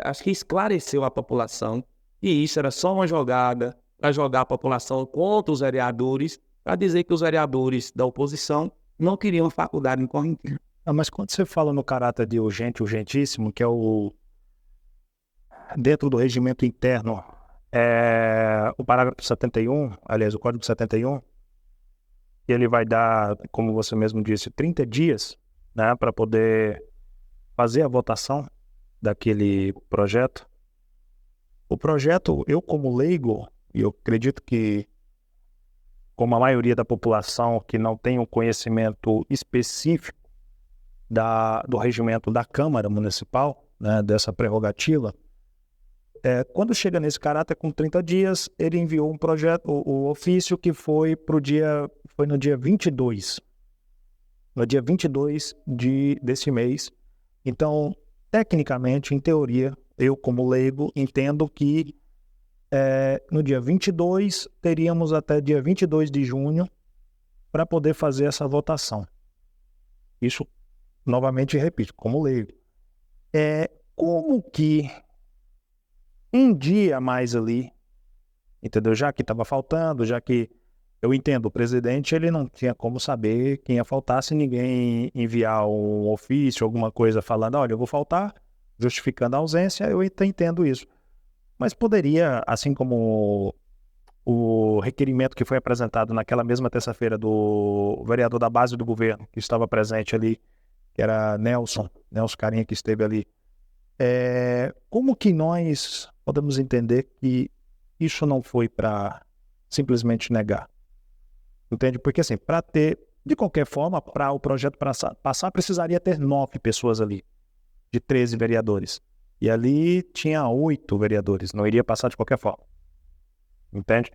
acho que esclareceu a população, e isso era só uma jogada para jogar a população contra os vereadores, para dizer que os vereadores da oposição não queriam a faculdade em Correntina. Mas quando você fala no caráter de urgente, urgentíssimo, que é dentro do regimento interno, o parágrafo 71, aliás, o Código 71, ele vai dar, como você mesmo disse, 30 dias, né, para poder fazer a votação daquele projeto. O projeto, eu como leigo, e eu acredito que como a maioria da população que não tem um conhecimento específico do regimento da Câmara Municipal, né, dessa prerrogativa, quando chega nesse caráter com 30 dias, ele enviou um projeto, o ofício que foi no dia 22. No dia 22 desse mês. Então, tecnicamente, em teoria, eu como leigo entendo que no dia 22, teríamos até dia 22 de junho para poder fazer essa votação. Isso, novamente, repito, como leigo. Como que um dia a mais ali, entendeu? Já que estava faltando, já que Eu entendo, o presidente ele não tinha como saber quem ia faltar se ninguém enviar um ofício, alguma coisa falando, olha, eu vou faltar, justificando a ausência, eu até entendo isso. Mas poderia, assim como o requerimento que foi apresentado naquela mesma terça-feira do vereador da base do governo, que estava presente ali, que era Nelson Carinha, que esteve ali, como que nós podemos entender que isso não foi para simplesmente negar? Entende? Porque assim, para ter, de qualquer forma, para o projeto passar, precisaria ter 9 pessoas ali, de 13 vereadores. E ali tinha 8 vereadores, não iria passar de qualquer forma. Entende?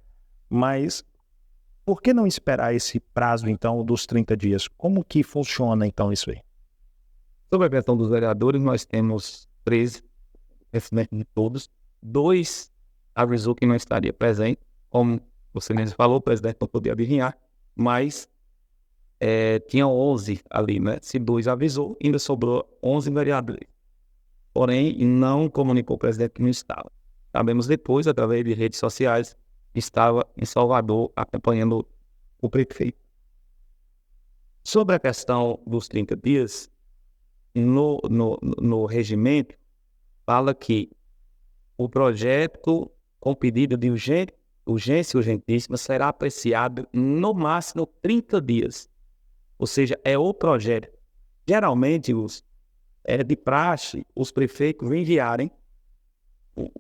Mas por que não esperar esse prazo, então, dos 30 dias? Como que funciona, então, isso aí? Sobre a questão dos vereadores, nós temos 13, recentemente de todos. 2 avisou que não estaria presente, como você mesmo falou, o presidente não podia adivinhar, mas tinha 11 ali, né? Se 2 avisou, ainda sobrou 11 vereadores. Porém, não comunicou o presidente que não estava. Sabemos depois, através de redes sociais, que estava em Salvador acompanhando o prefeito. Sobre a questão dos 30 dias, no regimento, fala que o projeto com pedido de urgência urgentíssima será apreciado no máximo 30 dias. Ou seja, é o projeto. Geralmente, é de praxe os prefeitos enviarem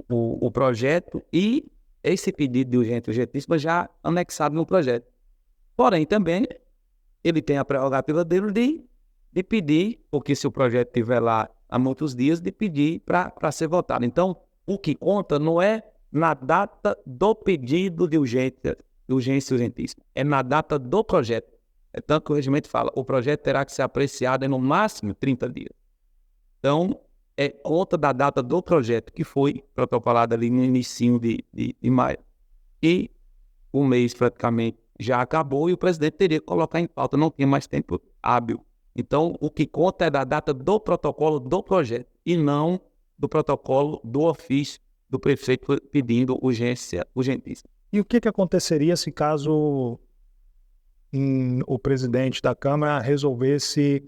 o projeto e esse pedido de urgência urgentíssima já anexado no projeto. Porém, também, ele tem a prerrogativa dele de pedir, porque se o projeto estiver lá há muitos dias, de pedir para ser votado. Então, o que conta não é na data do pedido de urgência urgentíssima, é na data do projeto. É tanto que o regimento fala, o projeto terá que ser apreciado em no máximo 30 dias. Então, é conta da data do projeto, que foi protocolado ali no início de maio. E o mês praticamente já acabou e o presidente teria que colocar em pauta, não tinha mais tempo hábil. Então, o que conta é da data do protocolo do projeto e não do protocolo do ofício do prefeito pedindo urgência urgentíssima. E o que aconteceria se caso o presidente da Câmara resolvesse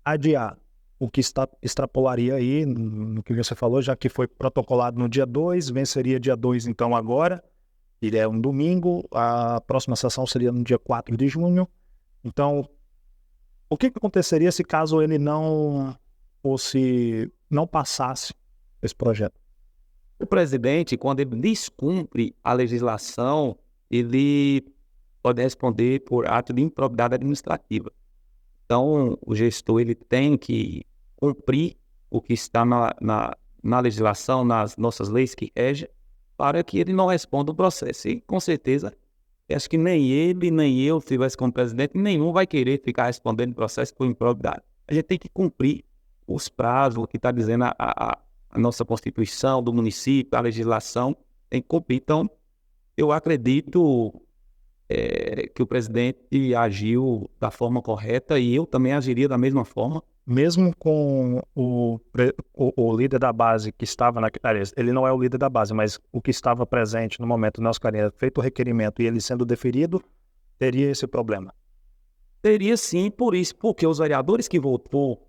adiar? O que extrapolaria aí, no que você falou, já que foi protocolado no dia 2, venceria dia 2 então agora, ele é um domingo, a próxima sessão seria no dia 4 de junho. Então, o que aconteceria se caso ele não passasse esse projeto? O presidente, quando ele descumpre a legislação, ele pode responder por ato de improbidade administrativa. Então, o gestor ele tem que cumprir o que está na legislação, nas nossas leis que regem, para que ele não responda o processo. E, com certeza, acho que nem ele, nem eu, se estivesse como presidente, nenhum vai querer ficar respondendo o processo por improbidade. A gente tem que cumprir os prazos, o que está dizendo a nossa Constituição do município, a legislação, tem que cumprir. Então, eu acredito que o presidente agiu da forma correta e eu também agiria da mesma forma. Mesmo com o líder da base que estava aliás, ele não é o líder da base, mas o que estava presente no momento, Nelson Carinha, feito o requerimento e ele sendo deferido, teria esse problema? Teria sim, por isso, porque os vereadores que votou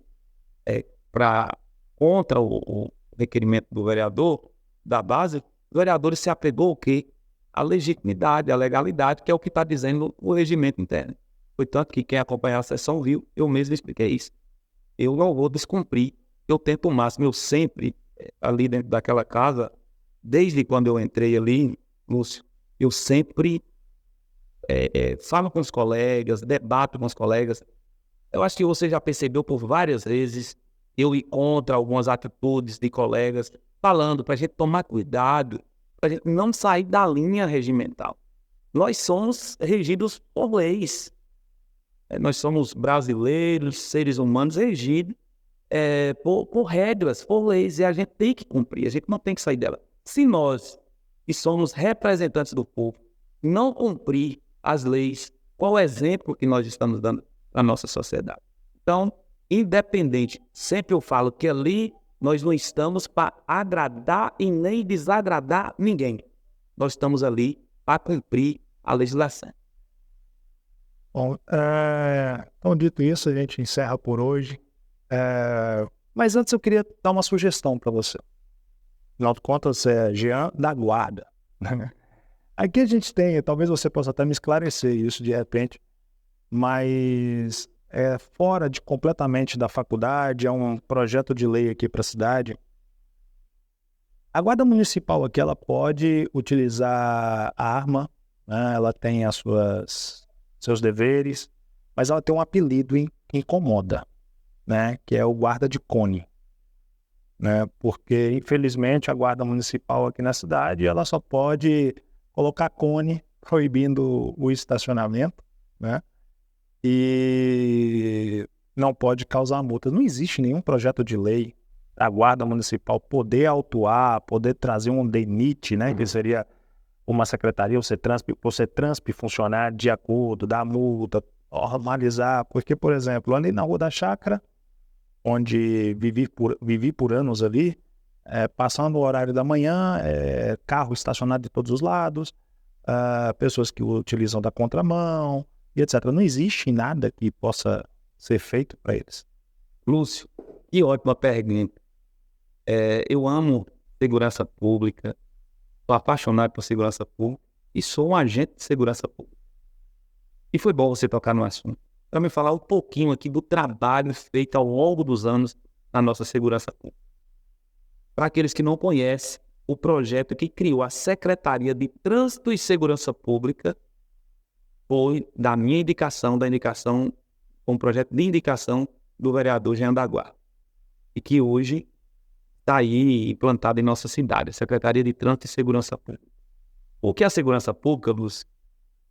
contra o requerimento do vereador da base, os vereadores se apegou ao quê? A legitimidade, a legalidade, que é o que está dizendo o regimento interno. Portanto, que quem acompanhar a sessão viu, eu mesmo expliquei isso. Eu não vou descumprir, eu tento o máximo, eu sempre, ali dentro daquela casa, desde quando eu entrei ali, Lúcio, eu sempre falo com os colegas, debato com os colegas. Eu acho que você já percebeu por várias vezes, eu ir contra algumas atitudes de colegas, falando para a gente tomar cuidado, para a gente não sair da linha regimental. Nós somos regidos por leis. Nós somos brasileiros, seres humanos regidos por regras, por leis, e a gente tem que cumprir, a gente não tem que sair dela. Se nós, que somos representantes do povo, não cumprir as leis, qual o exemplo que nós estamos dando à nossa sociedade? Então, independente, sempre eu falo que ali nós não estamos para agradar e nem desagradar ninguém. Nós estamos ali para cumprir a legislação. Bom, então, dito isso, a gente encerra por hoje. Mas antes eu queria dar uma sugestão para você. Afinal de contas, é Jean da Guarda. Aqui a gente tem, talvez você possa até me esclarecer isso de repente, mas é fora de completamente da faculdade, é um projeto de lei aqui para a cidade. A Guarda Municipal aqui, ela pode utilizar a arma, né? Ela tem seus deveres, mas ela tem um apelido que incomoda, né? Que é o guarda de cone, né? Porque, infelizmente, a Guarda Municipal aqui na cidade, ela só pode colocar cone proibindo o estacionamento, né? E não pode causar multas. Não existe nenhum projeto de lei da Guarda Municipal poder autuar, poder trazer um DENIT, né? Que seria uma secretaria, você transpe funcionar de acordo, dar multa, normalizar. Porque, por exemplo, ali na Rua da Chácara, onde vivi por anos ali, passando o horário da manhã, carro estacionado de todos os lados, pessoas que utilizam da contramão, e etc. Não existe nada que possa ser feito para eles. Lúcio, que ótima pergunta. Eu amo segurança pública, sou apaixonado por segurança pública e sou um agente de segurança pública. E foi bom você tocar no assunto, para me falar um pouquinho aqui do trabalho feito ao longo dos anos na nossa segurança pública. Para aqueles que não conhecem, o projeto que criou a Secretaria de Trânsito e Segurança Pública foi da minha indicação, um projeto de indicação do vereador Jean da Guarda, e que hoje está aí implantado em nossa cidade, a Secretaria de Trânsito e Segurança Pública. O que é a segurança pública,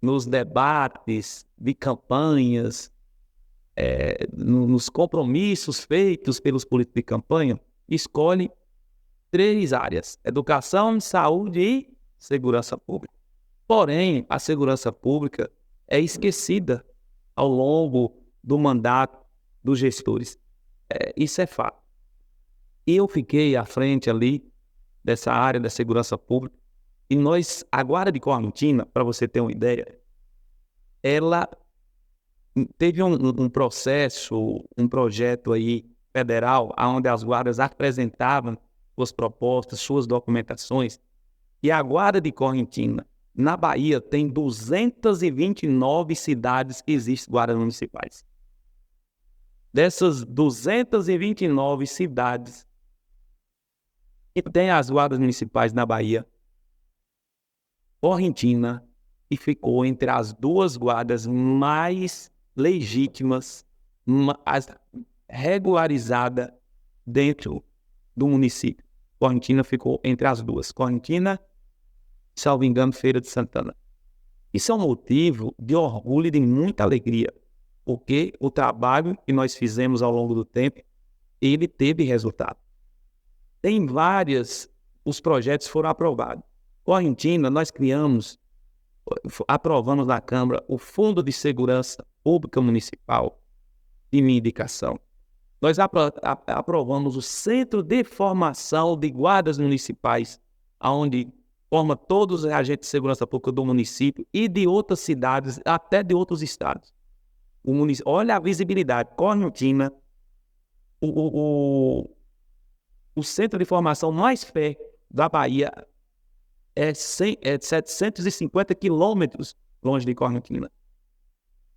nos debates de campanhas, nos compromissos feitos pelos políticos de campanha, escolhe 3 áreas: educação, saúde e segurança pública. Porém, a segurança pública é esquecida ao longo do mandato dos gestores. Isso é fato. E eu fiquei à frente ali dessa área da segurança pública. E a Guarda de Correntina, para você ter uma ideia, ela teve um projeto aí federal, onde as guardas apresentavam suas propostas, suas documentações. E a Guarda de Correntina, na Bahia, tem 229 cidades que existem guardas municipais. Dessas 229 cidades que tem as guardas municipais na Bahia, Correntina e ficou entre as 2 guardas mais legítimas, regularizada dentro do município. Correntina ficou entre as 2. Correntina, salvo engano, Feira de Santana. Isso é um motivo de orgulho e de muita alegria, porque o trabalho que nós fizemos ao longo do tempo, ele teve resultado. Tem os projetos foram aprovados. Correntina, nós aprovamos na Câmara o Fundo de Segurança Pública Municipal, de minha indicação. Nós aprovamos o Centro de Formação de Guardas Municipais, onde forma todos os agentes de segurança pública do município e de outras cidades, até de outros estados. Olha a visibilidade. Correntina, o centro de formação mais perto da Bahia é 750 quilômetros longe de Correntina.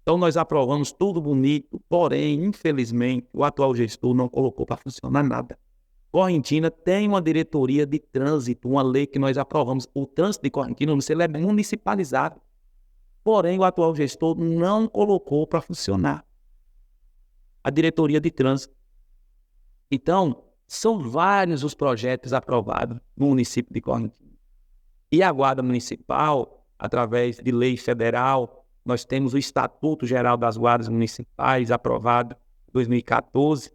Então nós aprovamos tudo bonito, porém, infelizmente, o atual gestor não colocou para funcionar nada. Correntina tem uma diretoria de trânsito, uma lei que nós aprovamos. O trânsito de Correntina, ele é municipalizado. Porém, o atual gestor não colocou para funcionar a diretoria de trânsito. Então, são vários os projetos aprovados no município de Correntina. E a Guarda Municipal, através de lei federal, nós temos o Estatuto Geral das Guardas Municipais, aprovado em 2014.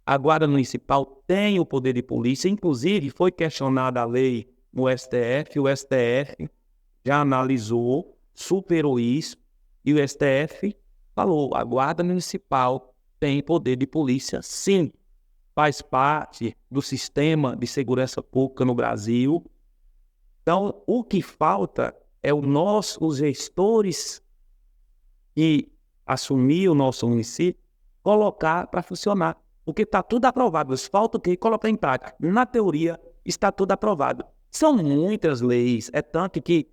A Guarda Municipal tem o poder de polícia, inclusive foi questionada a lei no STF, o STF já analisou, superou isso, e o STF falou: a Guarda Municipal tem poder de polícia, sim, faz parte do sistema de segurança pública no Brasil. Então, o que falta é os gestores que assumir o nosso município, colocar para funcionar. Porque está tudo aprovado. Falta o quê? Colocar em prática. Na teoria, está tudo aprovado. São muitas leis. É tanto que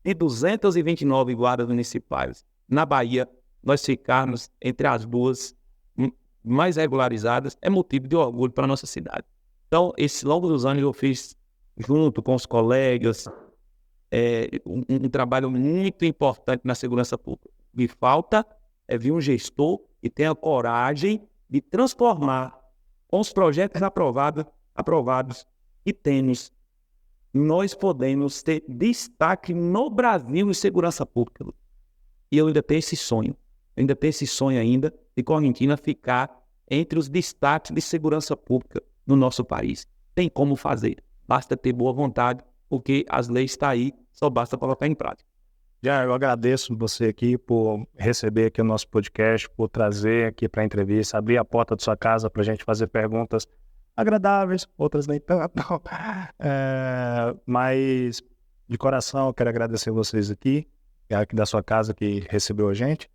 de 229 guardas municipais na Bahia, nós ficarmos entre as duas mais regularizadas, é motivo de orgulho para a nossa cidade. Então, longo dos anos eu fiz, junto com os colegas, um trabalho muito importante na segurança pública. Me falta vir um gestor que tenha coragem de transformar com os projetos aprovados que temos. Nós podemos ter destaque no Brasil em segurança pública. E eu ainda tenho esse sonho. Ainda de Correntina ficar entre os destaques de segurança pública no nosso país. Tem como fazer. Basta ter boa vontade, porque as leis estão aí, só basta colocar em prática. Já eu agradeço você aqui por receber aqui o nosso podcast, por trazer aqui para a entrevista, abrir a porta da sua casa para a gente fazer perguntas agradáveis, outras nem tanto. Mas de coração eu quero agradecer vocês aqui da sua casa que recebeu a gente.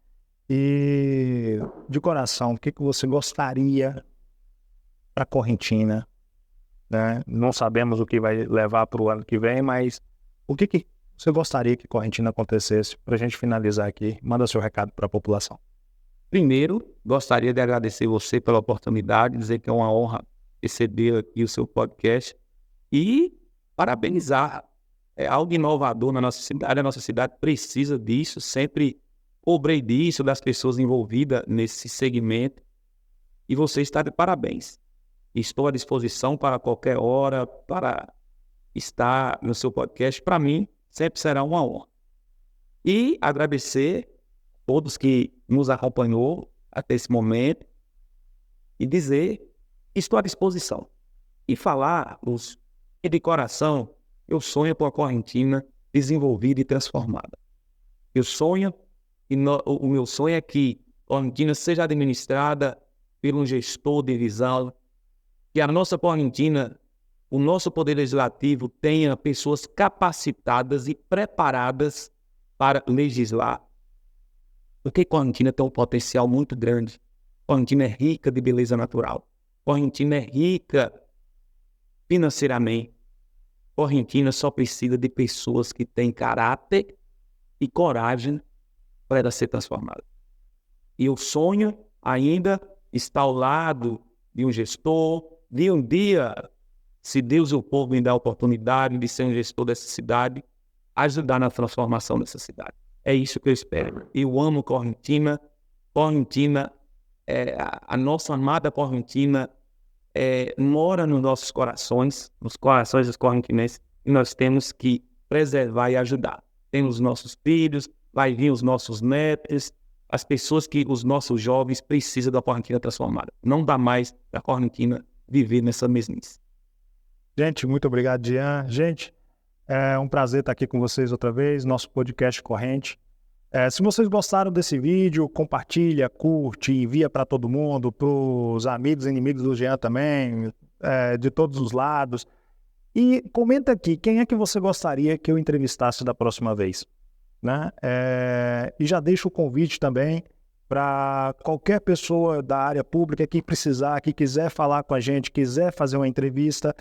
E de coração, o que você gostaria para Correntina, né? Não sabemos o que vai levar para o ano que vem, mas o que você gostaria que Correntina acontecesse para a gente finalizar aqui? Manda seu recado para a população. Primeiro, gostaria de agradecer você pela oportunidade, dizer que é uma honra receber aqui o seu podcast e parabenizar. É algo inovador na nossa cidade. A nossa cidade precisa disso, sempre cobrei disso, das pessoas envolvidas nesse segmento. E você está de parabéns. Estou à disposição para qualquer hora, para estar no seu podcast. Para mim, sempre será uma honra. E agradecer a todos que nos acompanhou até esse momento e dizer que estou à disposição. E falar, Lúcio, que de coração eu sonho com a Correntina desenvolvida e transformada. O meu sonho é que a Correntina seja administrada por um gestor de visão, que a nossa Correntina, o nosso Poder Legislativo tenha pessoas capacitadas e preparadas para legislar. Porque Correntina tem um potencial muito grande. Correntina é rica de beleza natural. Correntina é rica financeiramente. Correntina só precisa de pessoas que têm caráter e coragem para ela ser transformada. E o sonho ainda está ao lado de um gestor, de um dia, se Deus e o povo me dá a oportunidade de ser um gestor dessa cidade, ajudar na transformação dessa cidade. É isso que eu espero. Eu amo Correntina. Correntina, a nossa amada Correntina, mora nos nossos corações, nos corações dos correntinenses, e nós temos que preservar e ajudar. Temos os nossos filhos, vai vir os nossos netos, as pessoas que os nossos jovens precisam da Correntina transformada. Não dá mais para a Correntina viver nessa mesmice. Gente, muito obrigado, Jean. Gente, é um prazer estar aqui com vocês outra vez, nosso podcast Corrente. Se vocês gostaram desse vídeo, compartilha, curte, envia para todo mundo, para os amigos e inimigos do Jean também, de todos os lados. E comenta aqui, quem é que você gostaria que eu entrevistasse da próxima vez? Né? E já deixo o convite também para qualquer pessoa da área pública que precisar, que quiser falar com a gente, quiser fazer uma entrevista,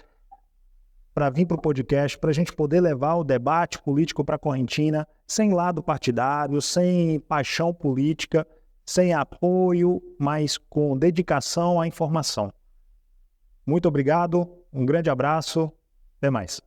para vir para o podcast, para a gente poder levar o debate político para a Correntina, sem lado partidário, sem paixão política, sem apoio, mas com dedicação à informação. Muito obrigado, um grande abraço, até mais.